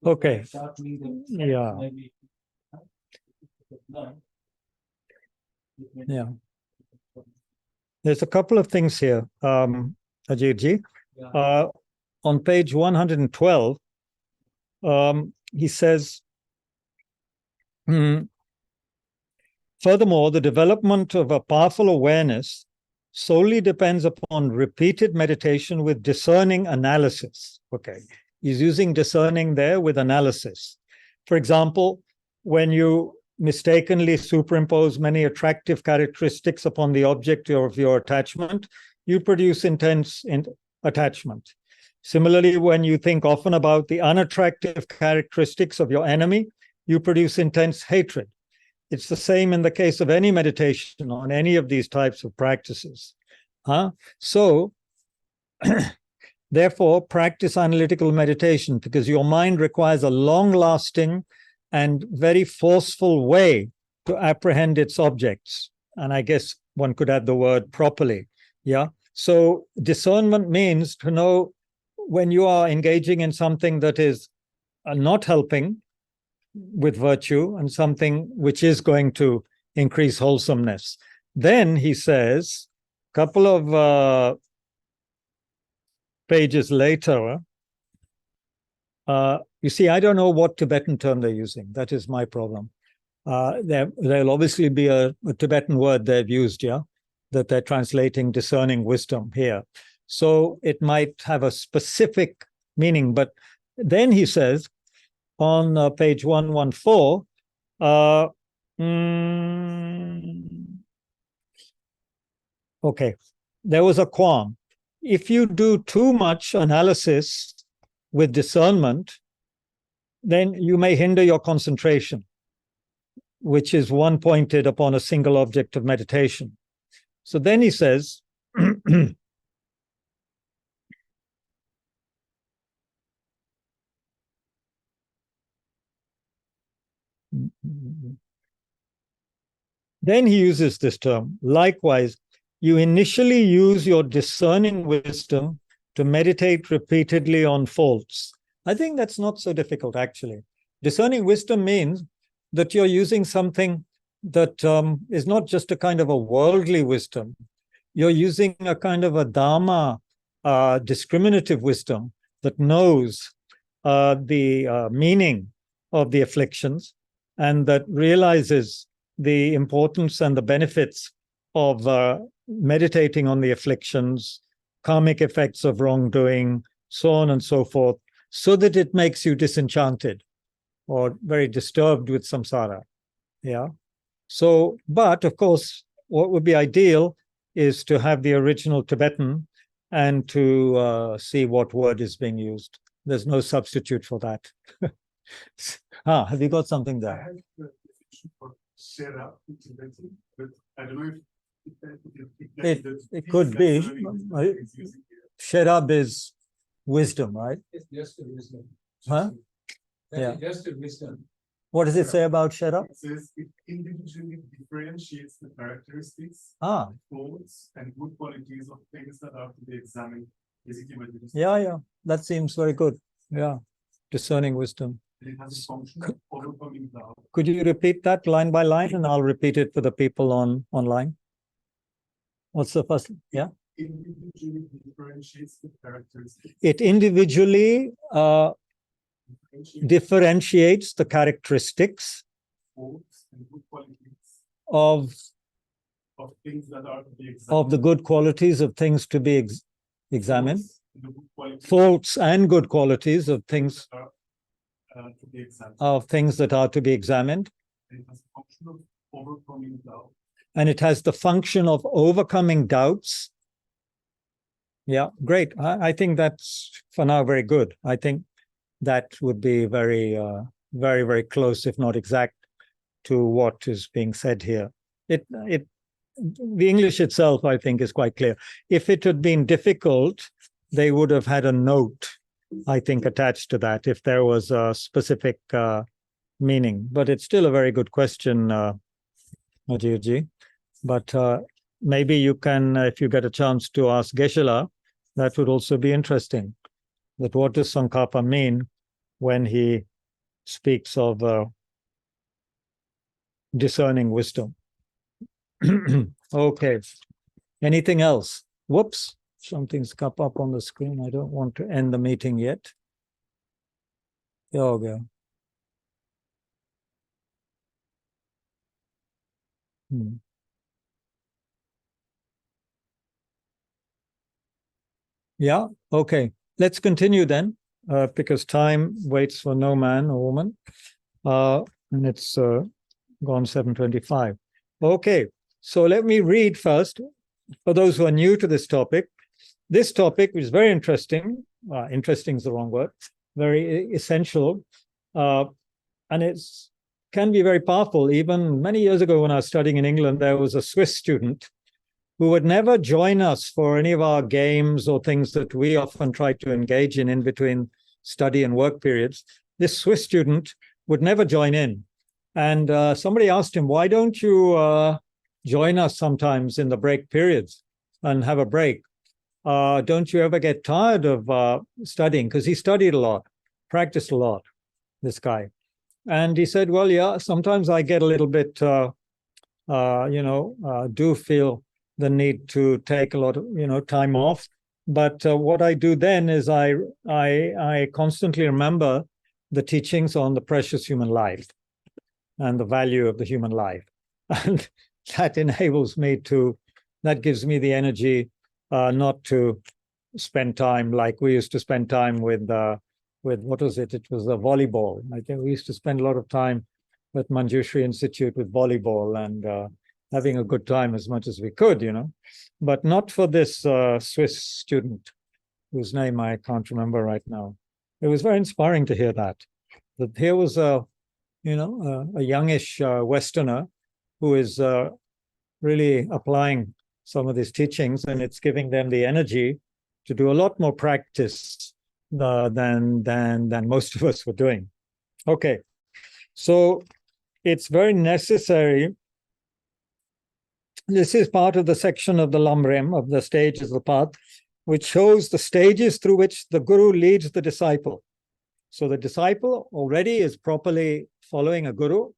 Okay. Yeah. Yeah. There's a couple of things here, Ajit. Yeah. On page 112, he says, furthermore, the development of a powerful awareness solely depends upon repeated meditation with discerning analysis. Okay. He's using discerning there with analysis. For example, when you mistakenly superimpose many attractive characteristics upon the object of your attachment, you produce intense attachment. Similarly, when you think often about the unattractive characteristics of your enemy, you produce intense hatred. It's the same in the case of any meditation on any of these types of practices. So, therefore, practice analytical meditation because your mind requires a long-lasting and very forceful way to apprehend its objects. And I guess one could add the word properly. Yeah. So discernment means to know when you are engaging in something that is not helping with virtue and something which is going to increase wholesomeness. Then he says, a couple of pages later, you see, I don't know what Tibetan term they're using. That is my problem. There'll obviously be a Tibetan word they've used, yeah, that they're translating discerning wisdom here. So it might have a specific meaning. But then he says on page 114, okay, there was a qualm. If you do too much analysis with discernment, then you may hinder your concentration, which is one pointed upon a single object of meditation. So then he says, then he uses this term, likewise, you initially use your discerning wisdom to meditate repeatedly on faults. I think that's not so difficult, actually. Discerning wisdom means that you're using something that is not just a kind of a worldly wisdom. You're using a kind of a Dharma discriminative wisdom that knows the meaning of the afflictions and that realizes the importance and the benefits of meditating on the afflictions, karmic effects of wrongdoing, so on and so forth, so that it makes you disenchanted or very disturbed with samsara. Yeah. So, but of course, what would be ideal is to have the original Tibetan and to see what word is being used. There's no substitute for that. Have you got something there? I have the definition for Shera in Tibetan, but I don't know if it could be. Sherab is wisdom, right? It's just a wisdom. Huh? Yeah. Just a wisdom. What does it say about Sherab? It says it individually differentiates the characteristics, faults, and good qualities of things that are to be examined. Yeah. That seems very good. Yeah. Discerning wisdom. It has a function of overcoming doubt. Could you repeat that line by line, and I'll repeat it for the people online? What's the first? Yeah. Individually differentiates the characteristics. It individually differentiates the characteristics faults and good qualities of things that are to be examined. Of the good qualities of things to be examined. Faults and good qualities of things to be examined. Of things that are to be examined. It has a function of overcoming doubt. and it has the function of overcoming doubts. Yeah, great. I think that's for now very good. I think that would be very, very close, if not exact, to what is being said here. The English itself, I think, is quite clear. If it had been difficult, they would have had a note, I think, attached to that, if there was a specific meaning. But it's still a very good question, Ajivji. But maybe you can, if you get a chance to ask Geshe-la, that would also be interesting. That what does Tsongkhapa mean when he speaks of discerning wisdom? Okay. Anything else? Whoops, something's come up on the screen. I don't want to end the meeting yet. There we go. Yeah, okay. Let's continue then, because time waits for no man or woman. And it's gone 7:25. Okay, so let me read first, for those who are new to this topic. This topic is very interesting. Interesting is the wrong word. Very essential. And it can be very powerful. Even many years ago when I was studying in England, there was a Swiss student who would never join us for any of our games or things that we often try to engage in between study and work periods. This Swiss student would never join in. And somebody asked him, why don't you join us sometimes in the break periods and have a break? Don't you ever get tired of studying? Because he studied a lot, practiced a lot, this guy. And he said, well, yeah, sometimes I get a little bit, do feel the need to take a lot of, time off. But what I do then is I constantly remember the teachings on the precious human life and the value of the human life. And that enables me that gives me the energy not to spend time like we used to spend time with what was it? It was the volleyball. I think we used to spend a lot of time at Manjushri Institute with volleyball and having a good time as much as we could, but not for this Swiss student whose name I can't remember right now. It was very inspiring to hear that here was a youngish Westerner who is really applying some of these teachings, and it's giving them the energy to do a lot more practice than most of us were doing. Okay, so it's very necessary. This is part of the section of the Lamrim, of the stages of the path, which shows the stages through which the guru leads the disciple. So the disciple already is properly following a guru,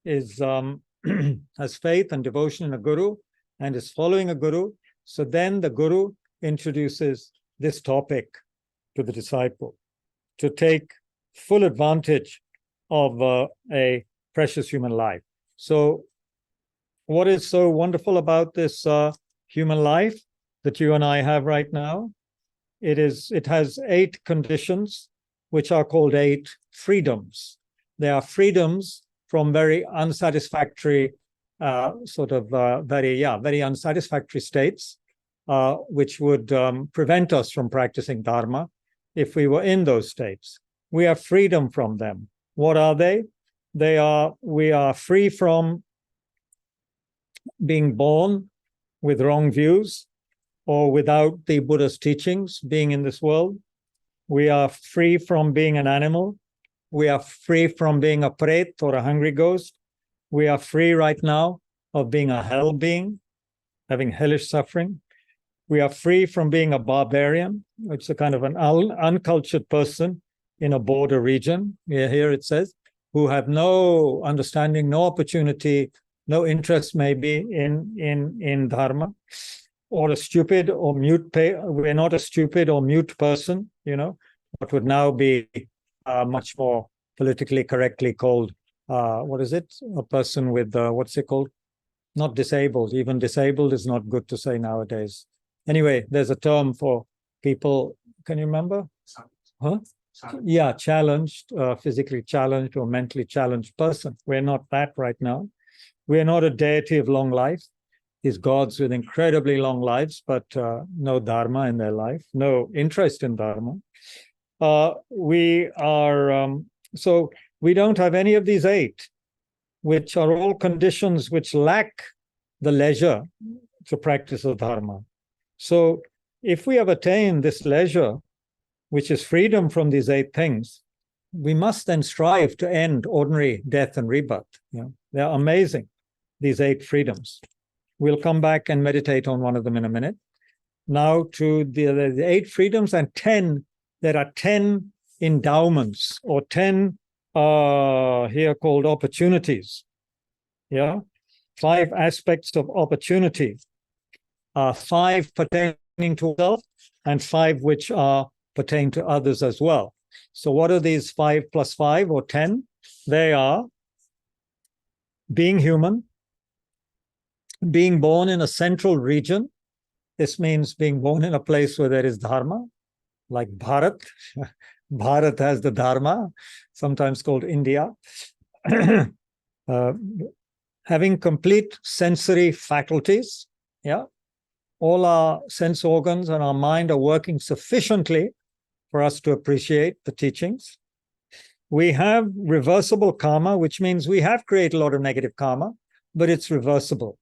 has faith and devotion in a guru and is following a guru. So then the guru introduces this topic to the disciple to take full advantage of a precious human life. So what is so wonderful about this human life that you and I have right now? It has 8 conditions, which are called 8 freedoms. They are freedoms from very unsatisfactory, very unsatisfactory states, which would prevent us from practicing Dharma if we were in those states. We have freedom from them. What are they? We are free from being born with wrong views or without the Buddha's teachings being in this world. We are free from being an animal. We are free from being a pret or a hungry ghost. We are free right now of being a hell being, having hellish suffering. We are free from being a barbarian, which is a kind of an uncultured person in a border region. Here it says, who have no understanding, no opportunity, no interest maybe in Dharma, or a stupid or mute. We're not a stupid or mute person, what would now be much more politically correctly called, what is it? A person with, what's it called? Not disabled. Even disabled is not good to say nowadays. Anyway, there's a term for people, can you remember? Huh? Yeah, challenged, physically challenged or mentally challenged person. We're not that right now. We are not a deity of long life. These gods with incredibly long lives, but no dharma in their life, no interest in dharma. We are, so we don't have any of these 8, which are all conditions which lack the leisure to practice the dharma. So if we have attained this leisure, which is freedom from these 8 things, we must then strive to end ordinary death and rebirth. You know, they're amazing, these 8 freedoms. We'll come back and meditate on one of them in a minute. Now to the 8 freedoms and 10, there are 10 endowments or 10 here called opportunities. Yeah, 5 aspects of opportunity. 5 pertaining to self and 5 which pertain to others as well. So what are these 5 plus 5 or 10? They are being human, being born in a central region. This means being born in a place where there is dharma, like Bharat. Bharat has the dharma, sometimes called India. Having complete sensory faculties, yeah. All our sense organs and our mind are working sufficiently for us to appreciate the teachings. We have reversible karma, which means we have created a lot of negative karma, but it's reversible.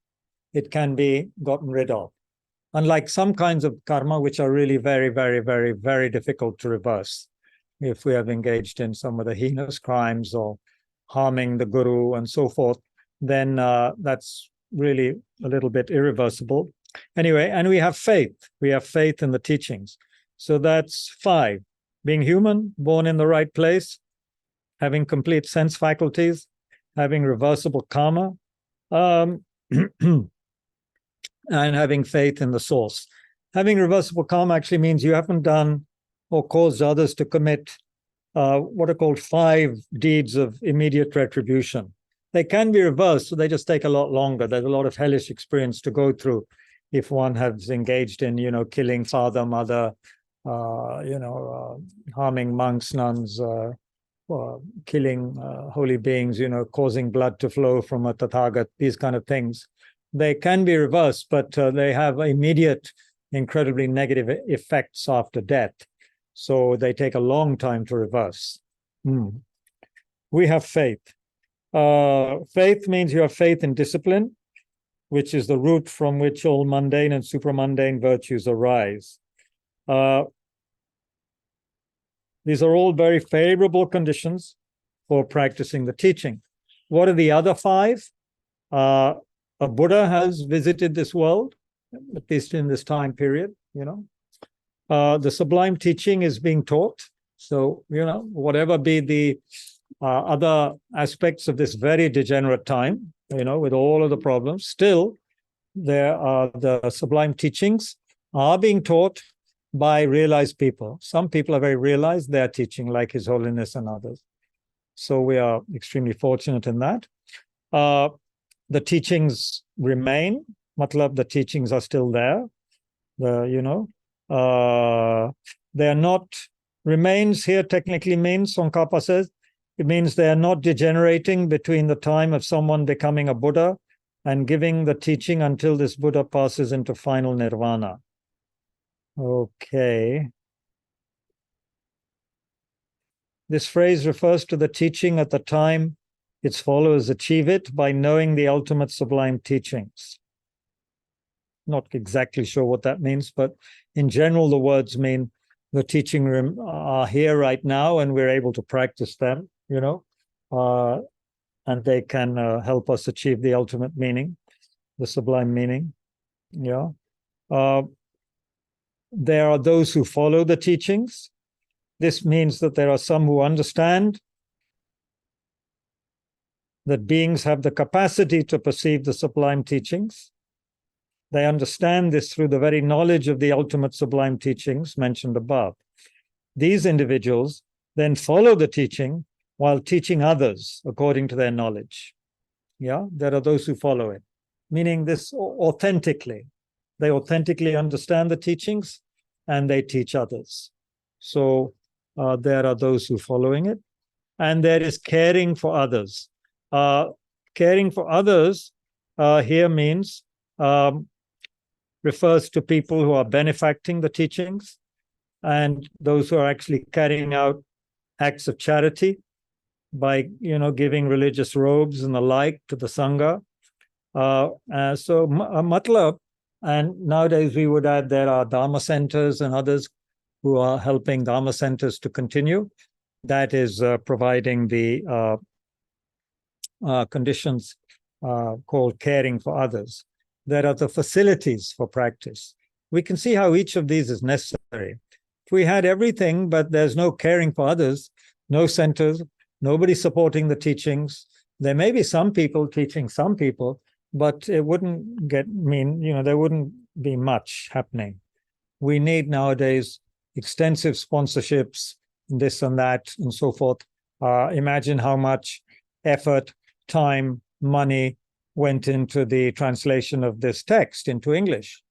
It can be gotten rid of. Unlike some kinds of karma, which are really very, very, very, very difficult to reverse. If we have engaged in some of the heinous crimes or harming the guru and so forth, then that's really a little bit irreversible. Anyway, and we have faith. We have faith in the teachings. So that's 5. Being human, born in the right place, having complete sense faculties, having reversible karma, and having faith in the source. Having reversible karma actually means you haven't done or caused others to commit what are called 5 deeds of immediate retribution. They can be reversed, so they just take a lot longer. There's a lot of hellish experience to go through if one has engaged in, killing father, mother, harming monks, nuns, killing holy beings, causing blood to flow from a Tathagat, these kind of things. They can be reversed, but they have immediate, incredibly negative effects after death. So they take a long time to reverse. We have faith. Faith means you have faith in discipline, which is the root from which all mundane and supramundane virtues arise. These are all very favorable conditions for practicing the teaching. What are the other 5? A Buddha has visited this world, at least in this time period, The sublime teaching is being taught. So, whatever be the other aspects of this very degenerate time, with all of the problems, still there are the sublime teachings are being taught by realized people. Some people are very realized, they are teaching, like His Holiness and others. So we are extremely fortunate in that. The teachings remain, matlab, the teachings are still there. They are not, remains here technically means, Tsongkhapa says, it means they are not degenerating between the time of someone becoming a Buddha and giving the teaching until this Buddha passes into final nirvana. Okay. This phrase refers to the teaching at the time its followers achieve it by knowing the ultimate sublime teachings. Not exactly sure what that means, but in general, the words mean the teaching are here right now and we're able to practice them, and they can help us achieve the ultimate meaning, the sublime meaning. Yeah. There are those who follow the teachings. This means that there are some who understand that beings have the capacity to perceive the sublime teachings. They understand this through the very knowledge of the ultimate sublime teachings mentioned above. These individuals then follow the teaching while teaching others according to their knowledge. Yeah, there are those who follow it, meaning this authentically. They authentically understand the teachings and they teach others. So there are those who are following it. And there is caring for others. Caring for others here means refers to people who are benefacting the teachings and those who are actually carrying out acts of charity by, giving religious robes and the like to the Sangha. So matlab, and nowadays we would add there are Dharma centers and others who are helping Dharma centers to continue. That is providing the conditions called caring for others. There are the facilities for practice. We can see how each of these is necessary. If we had everything, but there's no caring for others, no centers, nobody supporting the teachings, there may be some people teaching some people, but it wouldn't there wouldn't be much happening. We need nowadays extensive sponsorships, this and that, and so forth. Imagine how much effort, time, money went into the translation of this text into English.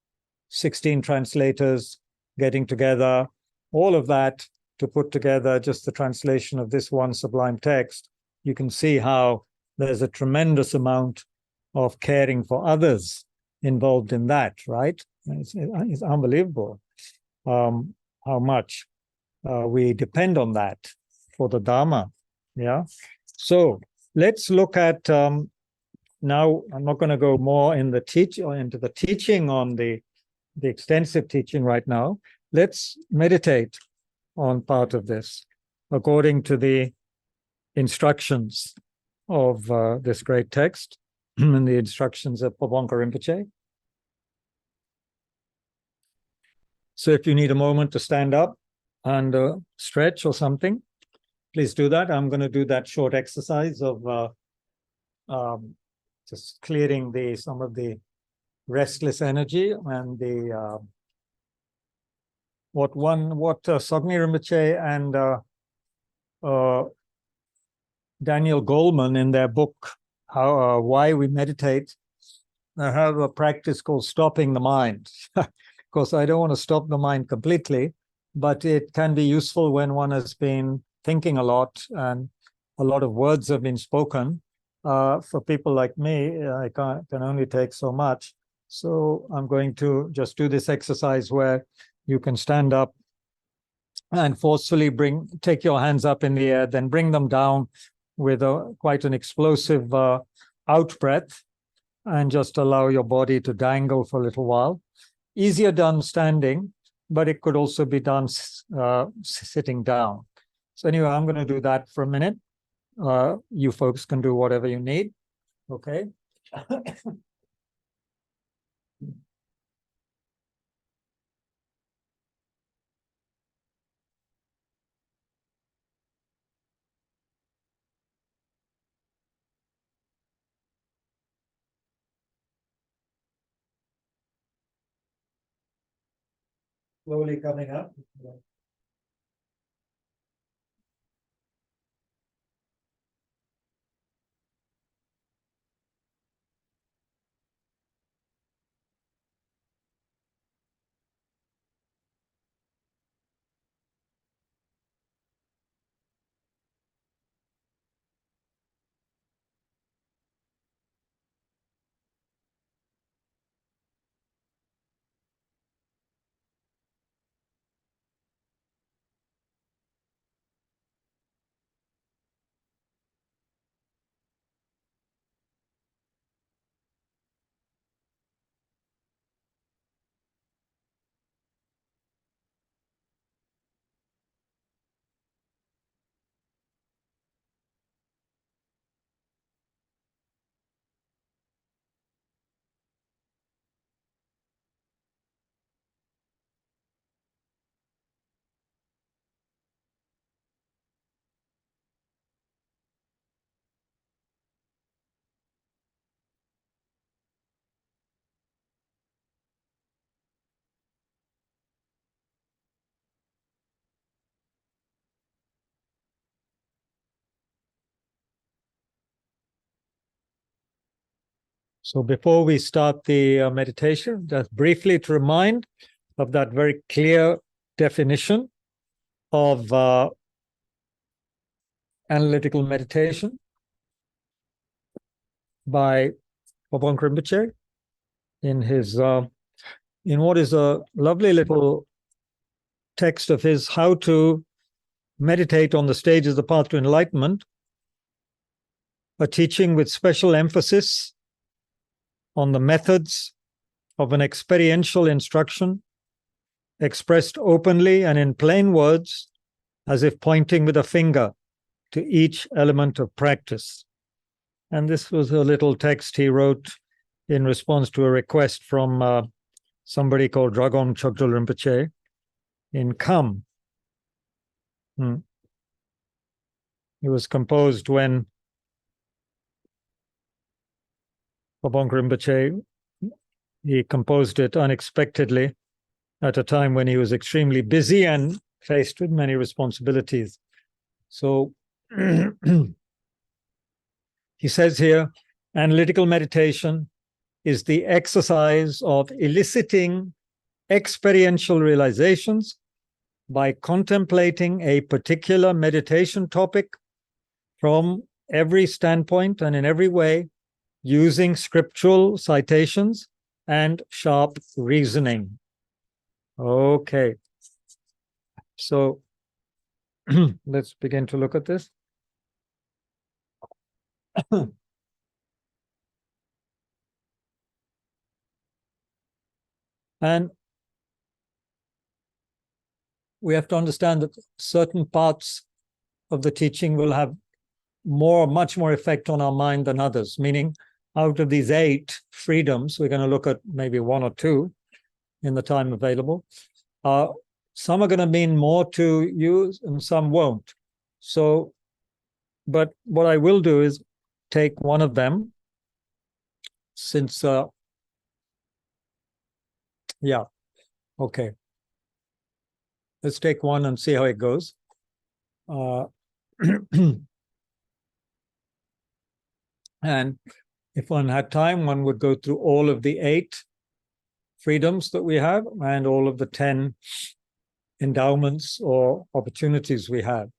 16 translators getting together, all of that to put together just the translation of this one sublime text. You can see how there's a tremendous amount of caring for others involved in that, right? It's unbelievable how much we depend on that for the Dharma. Yeah. So let's look at now. I'm not going to go more in the into the teaching on the extensive teaching right now. Let's meditate on part of this according to the instructions of this great text and the instructions of Pabonka Rinpoche. So if you need a moment to stand up and stretch or something, please do that. I'm going to do that short exercise of just clearing some of the restless energy and the what Sogni Rinpoche and Daniel Goleman in their book, Why We Meditate, have a practice called stopping the mind. Of course, I don't want to stop the mind completely, but it can be useful when one has been thinking a lot and a lot of words have been spoken. For people like me, I can only take so much. So I'm going to just do this exercise where you can stand up and forcefully take your hands up in the air, then bring them down with quite an explosive out breath, and just allow your body to dangle for a little while. Easier done standing, but it could also be done sitting down. So anyway, I'm going to do that for a minute. You folks can do whatever you need. Okay. Slowly coming up. So before we start the meditation, just briefly to remind of that very clear definition of analytical meditation by Pabong Rinpoche in his in what is a lovely little text of his, How to Meditate on the Stages of the Path to Enlightenment, a teaching with special emphasis on the methods of an experiential instruction expressed openly and in plain words, as if pointing with a finger to each element of practice. And this was a little text he wrote in response to a request from somebody called Dragom Chogdul Rinpoche in Kham. It was composed when Pabong Rinpoche, he composed it unexpectedly at a time when he was extremely busy and faced with many responsibilities. So he says here, analytical meditation is the exercise of eliciting experiential realizations by contemplating a particular meditation topic from every standpoint and in every way, using scriptural citations and sharp reasoning. Okay. So let's begin to look at this. And we have to understand that certain parts of the teaching will have much more effect on our mind than others, meaning out of these 8 freedoms, we're going to look at maybe 1 or 2 in the time available. Some are going to mean more to you and some won't. So, but what I will do is take one of them, since, yeah, okay. Let's take one and see how it goes. And if one had time, one would go through all of the 8 freedoms that we have and all of the 10 endowments or opportunities we have.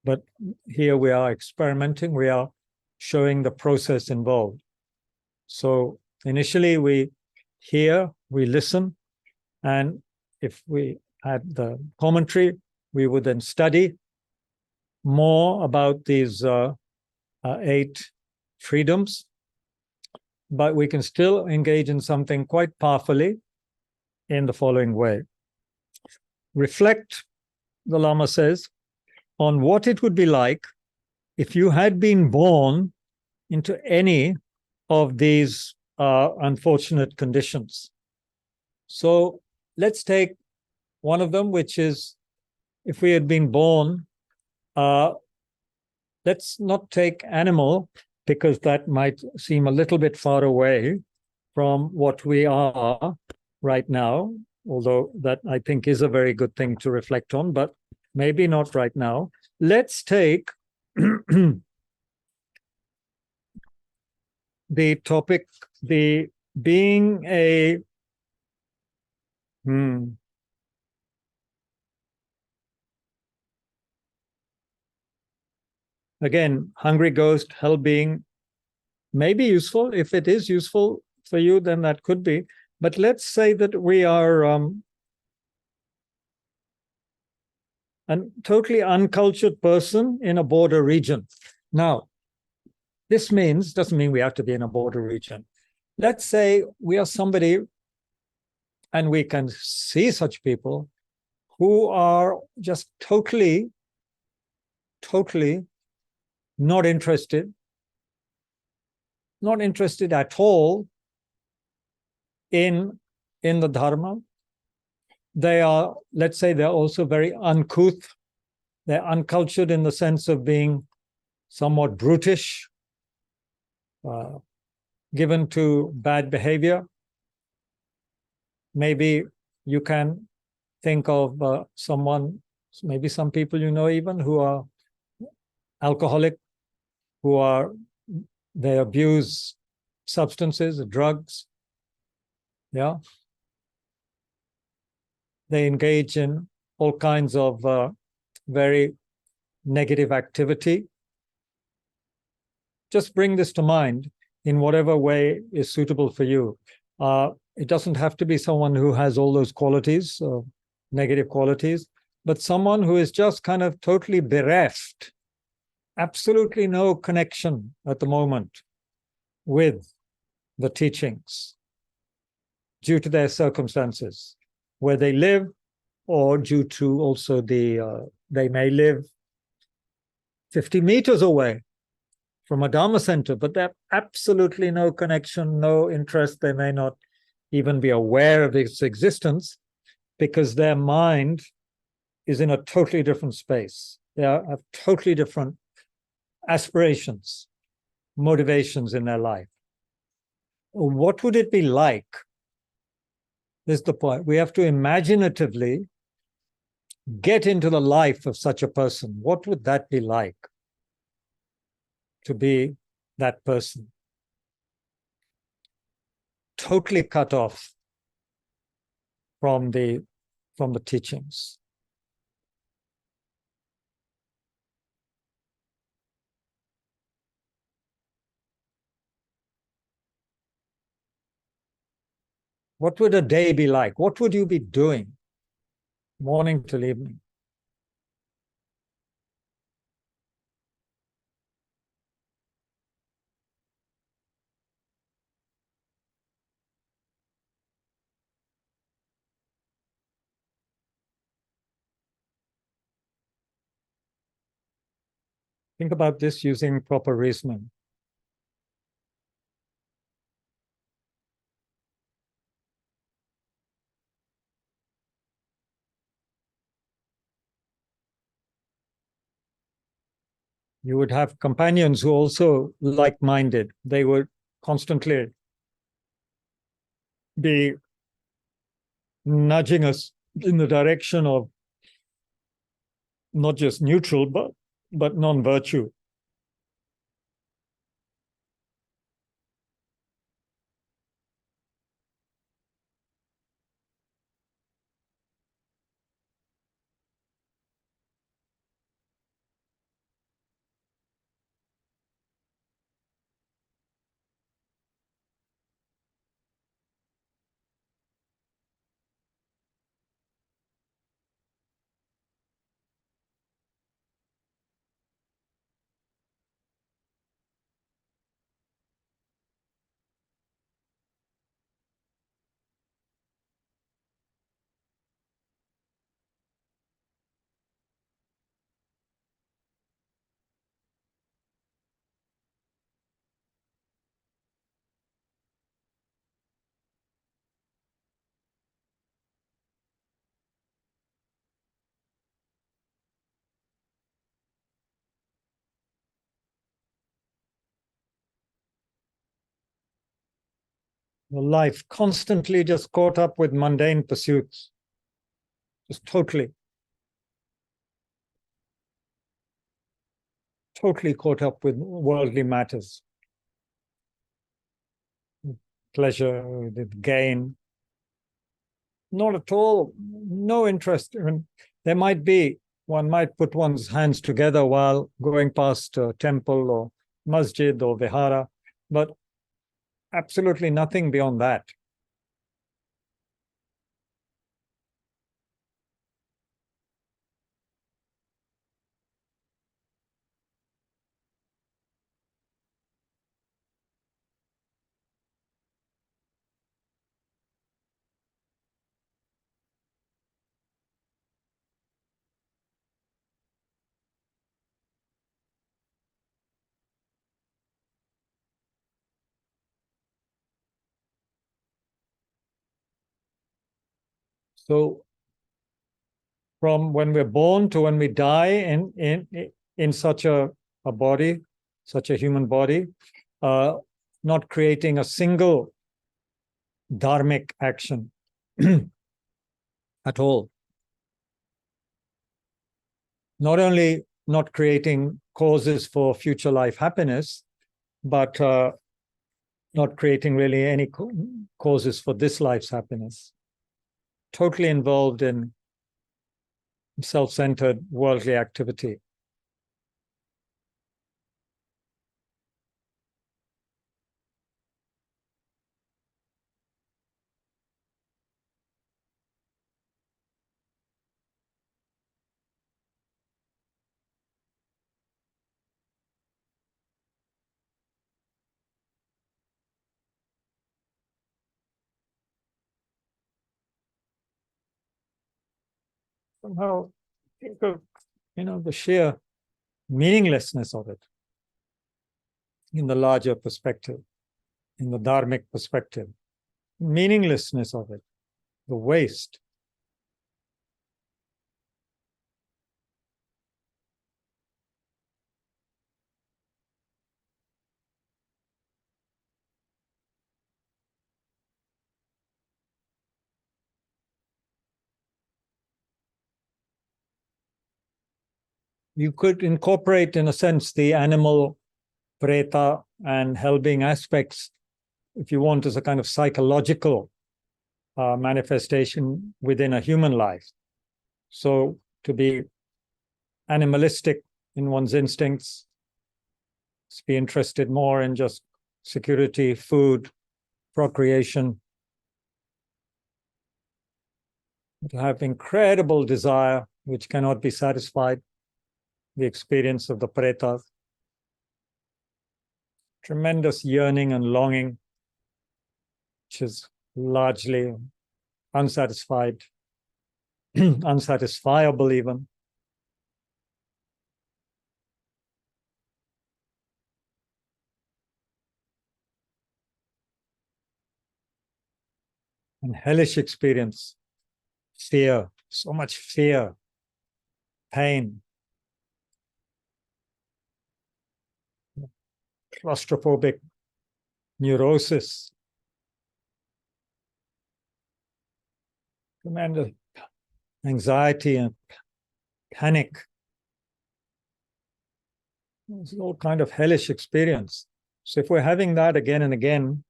But here we are experimenting, we are showing the process involved. So initially we hear, we listen, and if we had the commentary, we would then study more about these 8 freedoms, but we can still engage in something quite powerfully in the following way. Reflect, the Lama says, on what it would be like if you had been born into any of these unfortunate conditions. So let's take one of them, which is if we had been born, let's not take animal, because that might seem a little bit far away from what we are right now, although that I think is a very good thing to reflect on, but maybe not right now. Let's take the topic, the being a again, hungry ghost, hell being, may be useful. If it is useful for you, then that could be. But let's say that we are a totally uncultured person in a border region. Now, this doesn't mean we have to be in a border region. Let's say we are somebody, and we can see such people who are just totally not interested at all in the Dharma. They are, let's say, they're also very uncouth. They're uncultured in the sense of being somewhat brutish, given to bad behavior. Maybe you can think of someone, maybe some people you know even, who are alcoholic, they abuse substances, drugs. Yeah. They engage in all kinds of very negative activity. Just bring this to mind. in whatever way is suitable for you. It doesn't have to be someone who has all those qualities, negative qualities, but someone who is just kind of totally bereft, absolutely no connection at the moment with the teachings due to their circumstances, where they live, or due to also they may live 50 meters away from a Dharma center, but they have absolutely no connection, no interest. They may not even be aware of its existence because their mind is in a totally different space. They have totally different aspirations, motivations in their life. What would it be like? This is the point. We have to imaginatively get into the life of such a person. What would that be like to be that person? Totally cut off from the teachings. What would a day be like? What would you be doing morning till evening? Think about this using proper reasoning. You would have companions who also like-minded. They would constantly be nudging us in the direction of not just neutral, but non-virtue. Life constantly just caught up with mundane pursuits, just totally caught up with worldly matters, pleasure, with gain. Not at all, no interest. There might be, one might put one's hands together while going past a temple or masjid or vihara, but absolutely nothing beyond that. So from when we're born to when we die in such a body, such a human body, not creating a single dharmic action at all. Not only not creating causes for future life happiness, but not creating really any causes for this life's happiness. Totally involved in self-centered worldly activity. somehow think of, the sheer meaninglessness of it in the larger perspective, in the dharmic perspective, meaninglessness of it, the waste. You could incorporate, in a sense, the animal, preta, and hell-being aspects, if you want, as a kind of psychological manifestation within a human life. So to be animalistic in one's instincts, to be interested more in just security, food, procreation, to have incredible desire which cannot be satisfied, the experience of the pretas, tremendous yearning and longing, which is largely unsatisfied, unsatisfiable even. And hellish experience, fear, so much fear, pain, claustrophobic neurosis, tremendous anxiety and panic. It's all kind of hellish experience. So if we're having that again and again,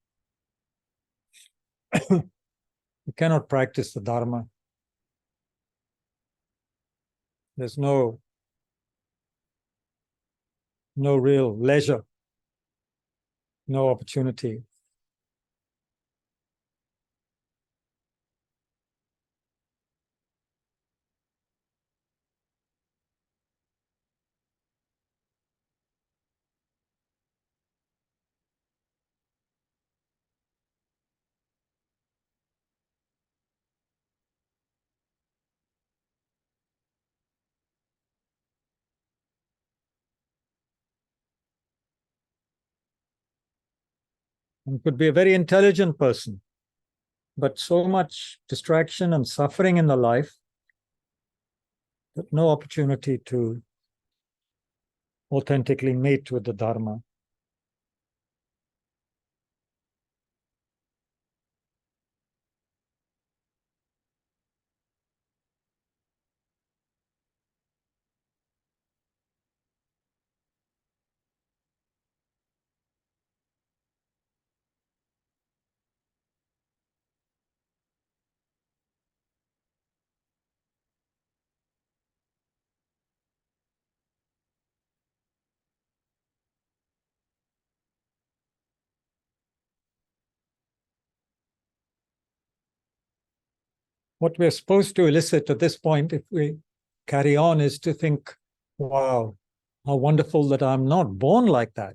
we cannot practice the Dharma. There's no real leisure, no opportunity. One could be a very intelligent person, but so much distraction and suffering in the life that no opportunity to authentically meet with the Dharma. What we're supposed to elicit at this point, if we carry on, is to think, wow, how wonderful that I'm not born like that.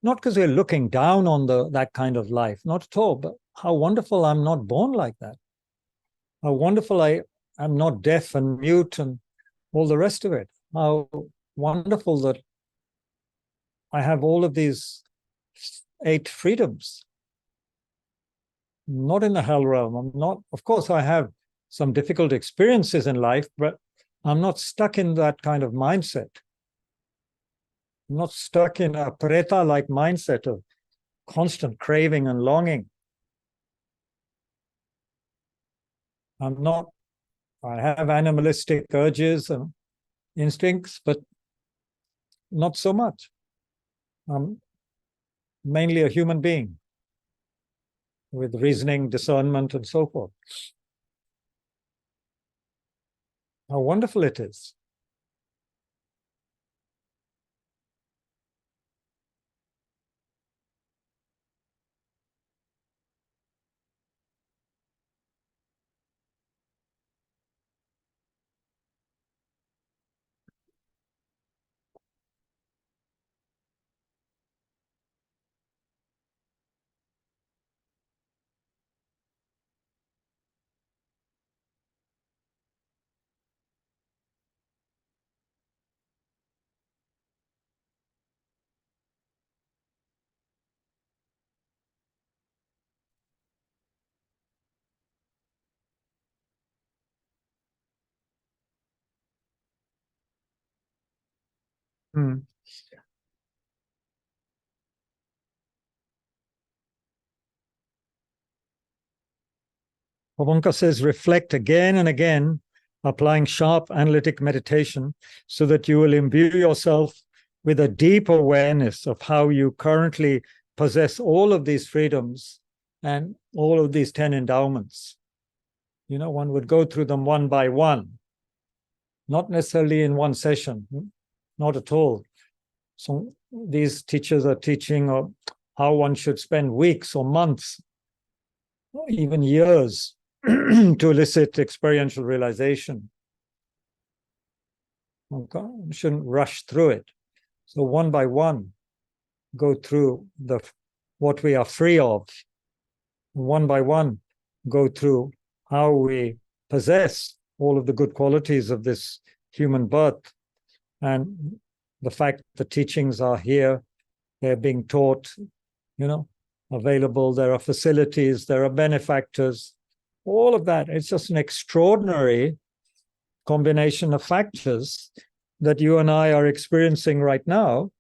Not because we're looking down on that kind of life, not at all, but how wonderful I'm not born like that. How wonderful I'm not deaf and mute and all the rest of it. How wonderful that I have all of these 8 freedoms. Not in the hell realm. I'm not, of course, I have some difficult experiences in life, but I'm not stuck in that kind of mindset. I'm not stuck in a Pareta-like mindset of constant craving and longing. I have animalistic urges and instincts, but not so much. I'm mainly a human being with reasoning, discernment, and so forth. How wonderful it is. Hmm. Pavonka says, reflect again and again, applying sharp analytic meditation so that you will imbue yourself with a deep awareness of how you currently possess all of these freedoms and all of these 10 endowments. You know, one would go through them one by one, not necessarily in one session, not at all. So these teachers are teaching how one should spend weeks or months, or even years to elicit experiential realization. Okay? You shouldn't rush through it. So one by one, go through what we are free of. One by one, go through how we possess all of the good qualities of this human birth. And the fact the teachings are here, they're being taught, you know, available, there are facilities, there are benefactors, all of that. It's just an extraordinary combination of factors that you and I are experiencing right now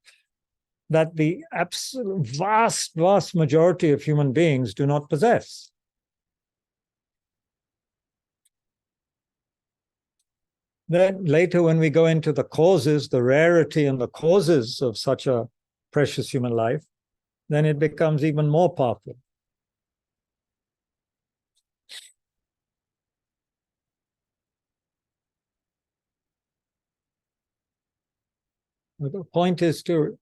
that the absolute vast majority of human beings do not possess. Then later, when we go into the causes, the rarity and the causes of such a precious human life, then it becomes even more powerful. The point is to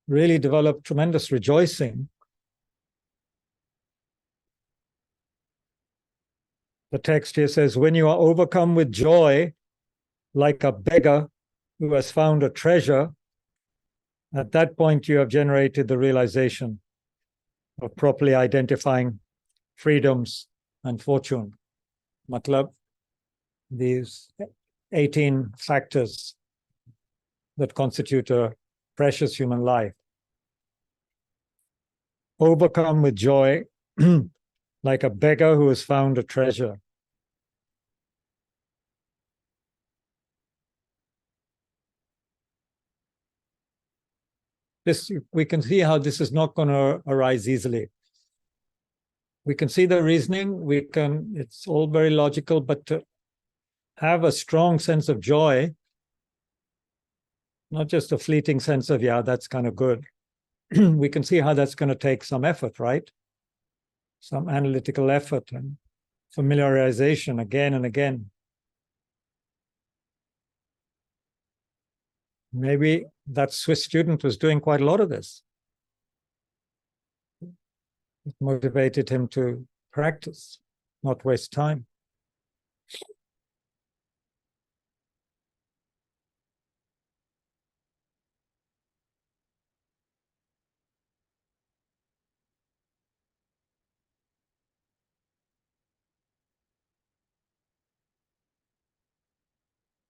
really develop tremendous rejoicing. The text here says, when you are overcome with joy, like a beggar who has found a treasure, at that point you have generated the realization of properly identifying freedoms and fortune. Matlab, these 18 factors that constitute a precious human life. Overcome with joy, like a beggar who has found a treasure. This, we can see how this is not going to arise easily. We can see the reasoning, it's all very logical, but to have a strong sense of joy, not just a fleeting sense of, yeah, that's kind of good. We can see how that's going to take some effort, right? Some analytical effort and familiarization again and again. Maybe that Swiss student was doing quite a lot of this. It motivated him to practice, not waste time.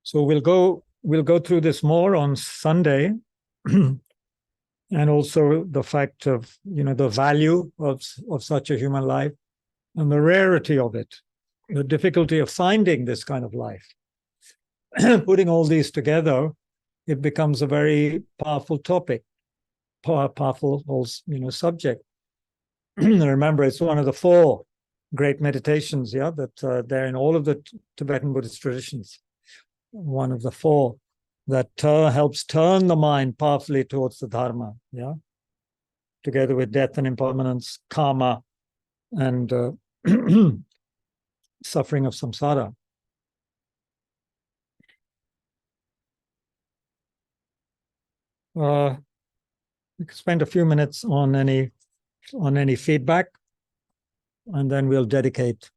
So we'll go through this more on Sunday, and also the fact of, you know, the value of such a human life and the rarity of it, the difficulty of finding this kind of life. Putting all these together, it becomes a very powerful topic, powerful, you know, subject. Remember, it's one of the 4 great meditations, yeah, that they're in all of the Tibetan Buddhist traditions. One of the 4 that helps turn the mind powerfully towards the Dharma, yeah, together with death and impermanence, karma, and suffering of samsara. We can spend a few minutes on any feedback, and then we'll dedicate.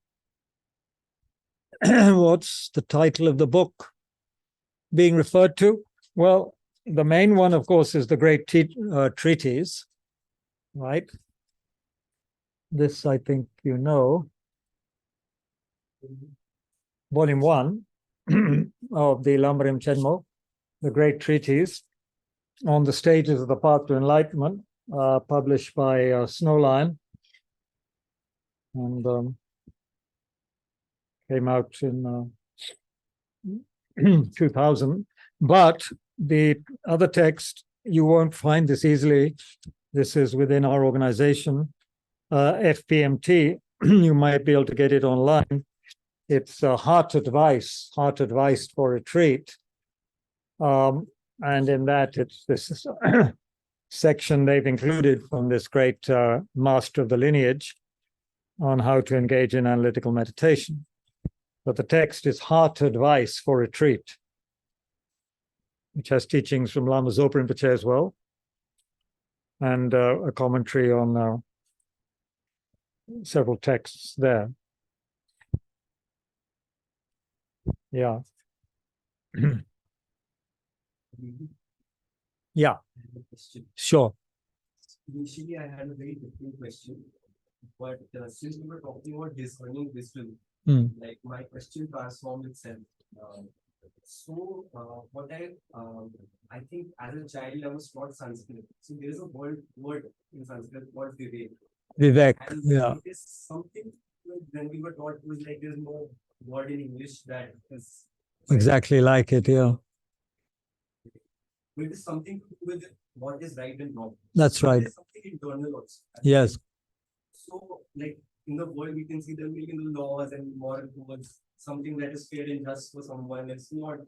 What's the title of the book being referred to? Well, the main one, of course, is the great treatise, right? This, I think you know, volume 1 of the Lamrim Chenmo, the great treatise on the stages of the path to enlightenment, published by Snow Lion, and came out in 2000. But the other text, you won't find this easily. This is within our organization, FPMT. You might be able to get it online. It's Heart Advice for Retreat. And in that, it's this section they've included from this great master of the lineage on how to engage in analytical meditation. But the text is Heart Advice for Retreat, which has teachings from Lama Zopa Rinpoche as well, and a commentary on several texts there. Yeah. Yeah. Sure. Initially, I had a very different question, but since we were talking about discerning wisdom, like my question transformed itself. What I think as a child I was taught Sanskrit. So there is a word in Sanskrit called Vivek. Vivek, and yeah. It is something like when we were taught it was like there's no word in English that is Exactly like it, yeah. But it is something to do with what is right and wrong. That's right. There's something internal also. Yes. So, like in the world, we can see there making laws and moral codes, something that is fair and just for someone. It's not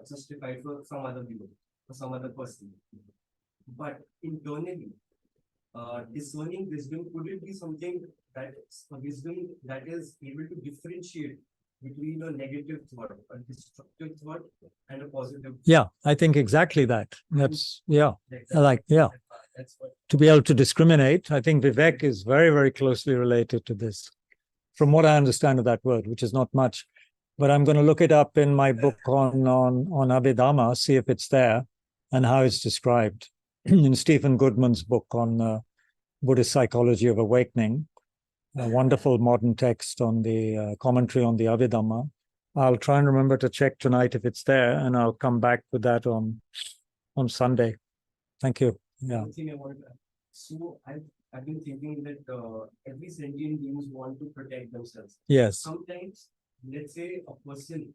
justified for some other people, for some other person. But internally, discerning wisdom, could it be something that is a wisdom that is able to differentiate between a negative thought, a destructive thought, and a positive? Yeah, I think exactly that. That's, yeah, yeah. That's what, to be able to discriminate. I think Vivek is very, very closely related to this, from what I understand of that word, which is not much. But I'm going to look it up in my book on Abhidhamma, see if it's there and how it's described. In Stephen Goodman's book on Buddhist psychology of awakening, a wonderful modern text on the commentary on the Abhidhamma. I'll try and remember to check tonight if it's there, and I'll come back with that on Sunday. Thank you. Yeah. One thing I wanted to add. So I've been thinking that every sentient beings want to protect themselves. Yes. Sometimes, let's say a person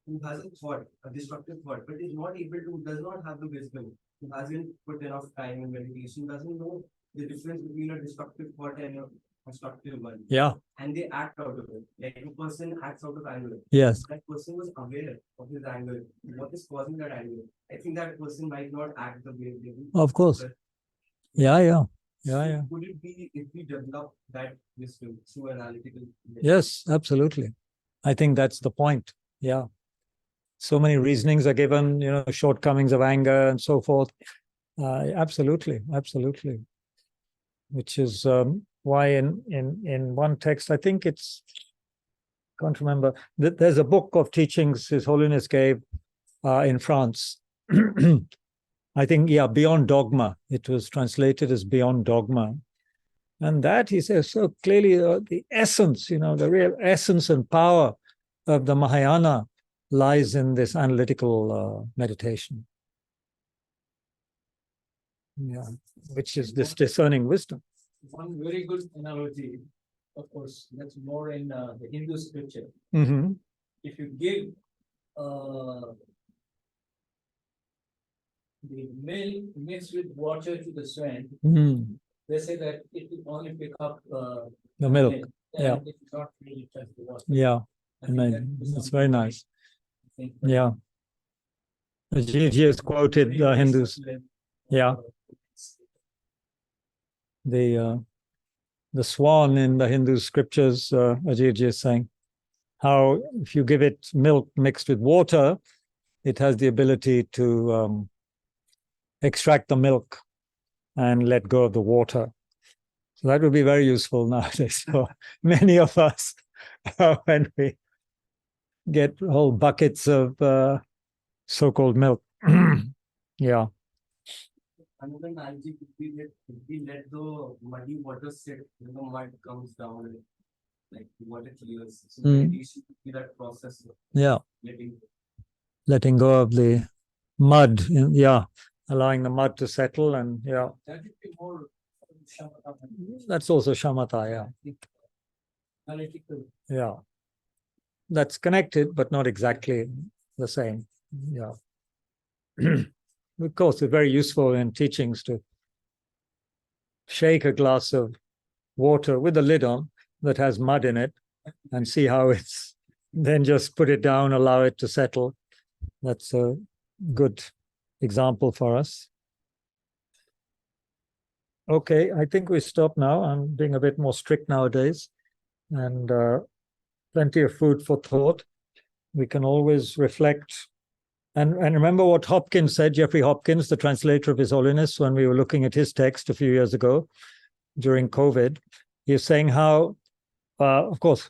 who has a thought, a destructive thought, but is not able to, does not have the wisdom, who hasn't put enough time in meditation, doesn't know the difference between a destructive thought and a constructive one. Yeah. And they act out of it. Like a person acts out of anger. Yes. That person was aware of his anger. What is causing that anger? I think that person might not act the way they do. Of course. Yeah. Could it be if we develop that wisdom through analytical? Yes, absolutely. I think that's the point. Yeah. So many reasonings are given, shortcomings of anger and so forth. Absolutely. Which is why in one text, I think can't remember, there's a book of teachings His Holiness gave in France. I think, Beyond Dogma. It was translated as Beyond Dogma. And that, he says so clearly, the essence, the real essence and power of the Mahayana lies in this analytical meditation. Yeah, which is this discerning wisdom. One very good analogy, of course, that's more in the Hindu scripture. Mm-hmm. If you give the milk mixed with water to the swan, they say that it will only pick up the milk. Yeah. It will not really touch the water. Yeah. That's very nice. Yeah. Ajiji has quoted the Hindus. Yeah. The swan in the Hindu scriptures, Ajiji is saying, how if you give it milk mixed with water, it has the ability to extract the milk and let go of the water. So that would be very useful nowadays for many of us when we get whole buckets of so-called milk. Yeah. Another analogy could be that if we let the muddy water sit, when the mud comes down, like the water clears. So meditation could be that process of letting go of the mud. Allowing the mud to settle, and that would be more shamatha. That's also shamatha. Analytical. Yeah. That's connected, but not exactly the same. Yeah. Of course, it's very useful in teachings to shake a glass of water with the lid on that has mud in it and see how it's, then just put it down, allow it to settle. That's a good example for us. Okay, I think we stop now. I'm being a bit more strict nowadays, and plenty of food for thought. We can always reflect. And remember what Hopkins said, Jeffrey Hopkins, the translator of His Holiness, when we were looking at his text a few years ago during COVID. He was saying how, of course,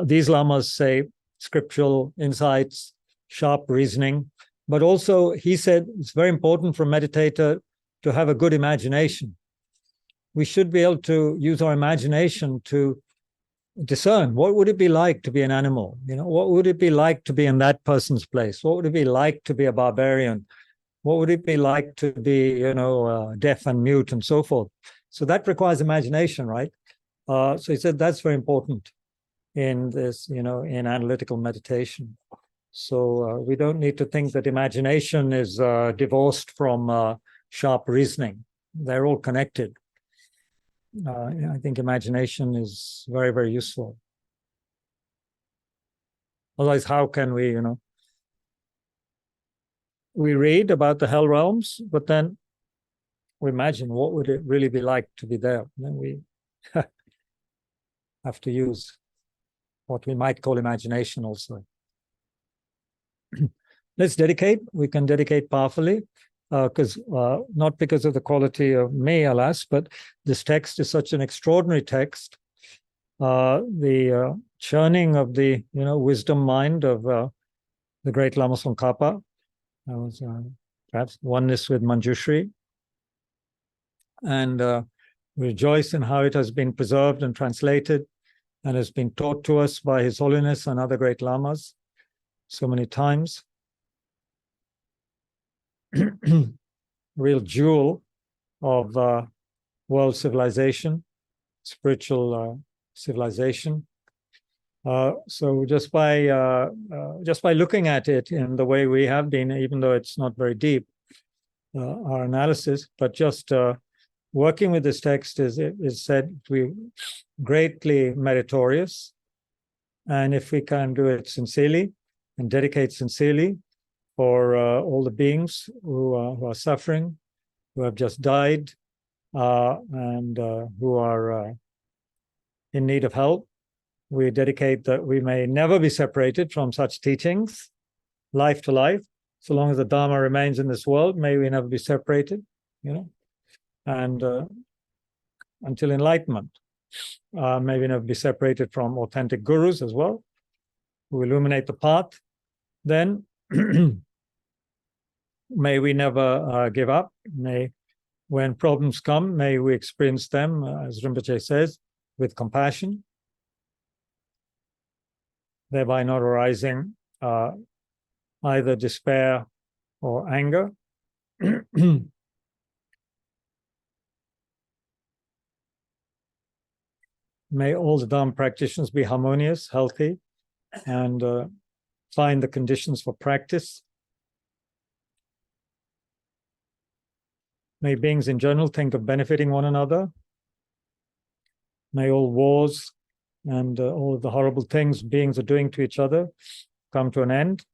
these lamas say scriptural insights, sharp reasoning, but also he said it's very important for a meditator to have a good imagination. We should be able to use our imagination to discern what would it be like to be an animal. What would it be like to be in that person's place? What would it be like to be a barbarian? What would it be like to be deaf and mute and so forth? So that requires imagination, right? So he said that's very important in this, in analytical meditation. So we don't need to think that imagination is divorced from sharp reasoning. They're all connected. I think imagination is very, very useful. Otherwise, how can we, we read about the hell realms, but then we imagine what would it really be like to be there. And then we have to use what we might call imagination also. Let's dedicate. We can dedicate powerfully. Because not because of the quality of me, alas, but this text is such an extraordinary text. The churning of the wisdom mind of the great Lama Tsongkhapa. I was perhaps oneness with Manjushri, and rejoice in how it has been preserved and translated, and has been taught to us by His Holiness and other great lamas so many times. Real jewel of world civilization, spiritual civilization. So just by looking at it in the way we have been, even though it's not very deep, our analysis, but just working with this text is said to be greatly meritorious, and if we can do it sincerely and dedicate sincerely for all the beings who are suffering, who have just died, and who are in need of help. We dedicate that we may never be separated from such teachings, life to life. So long as the Dharma remains in this world, may we never be separated, and until enlightenment. May we never be separated from authentic gurus as well, who illuminate the path. Then may we never give up. When problems come, may we experience them, as Rinpoche says, with compassion, thereby not arising either despair or anger. May all the Dharma practitioners be harmonious, healthy, and find the conditions for practice. May beings in general think of benefiting one another. May all wars and all of the horrible things beings are doing to each other come to an end.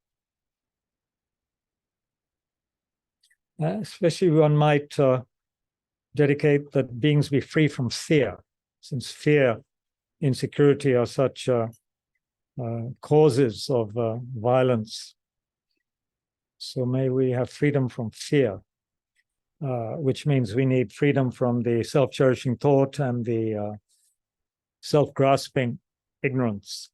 Especially one might dedicate that beings be free from fear, since fear, insecurity are such causes of violence. So may we have freedom from fear. Which means we need freedom from the self-cherishing thought and the self-grasping ignorance.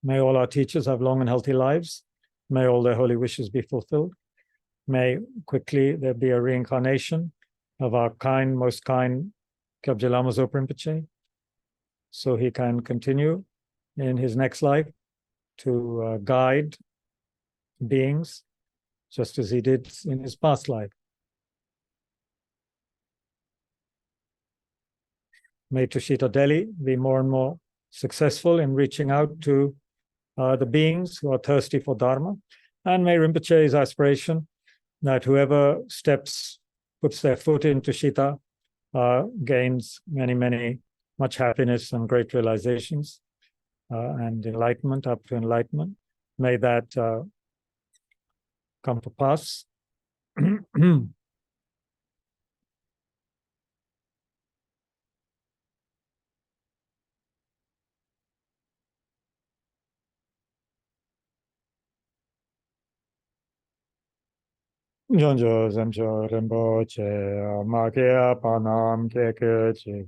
May all our teachers have long and healthy lives. May all their holy wishes be fulfilled. May quickly there be a reincarnation of our kind, most kind Kyabje Lama Zopa Rinpoche, so he can continue in his next life to guide beings just as he did in his past life. May Tushita Delhi be more and more successful in reaching out to the beings who are thirsty for Dharma. And may Rinpoche's aspiration that whoever puts their foot in Tushita gains much happiness and great realizations and enlightenment, up to enlightenment. May that come to pass. Jonjo Zemcho Rinpoche, Makia Panam Kekechi,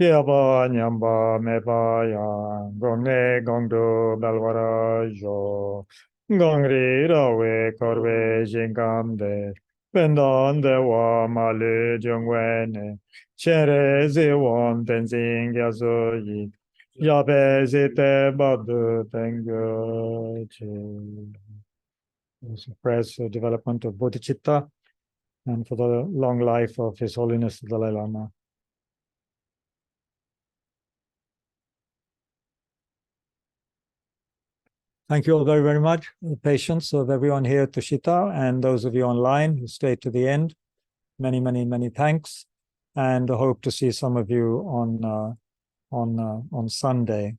Kiaba Nyamba Mebaya, Gongne Gongdu Belwara Jo, Gongri Rawe Korwe Jingamde, Pendon de Wa Mali Jungwene, Chere Ziwon Tenzing Yazuyi, Yabe Zite Badu Tengyochi. Suppress the development of bodhicitta and for the long life of His Holiness the Dalai Lama. Thank you all very, very much for the patience of everyone here at Tushita and those of you online who stayed to the end. Many, many, many thanks, and I hope to see some of you on Sunday.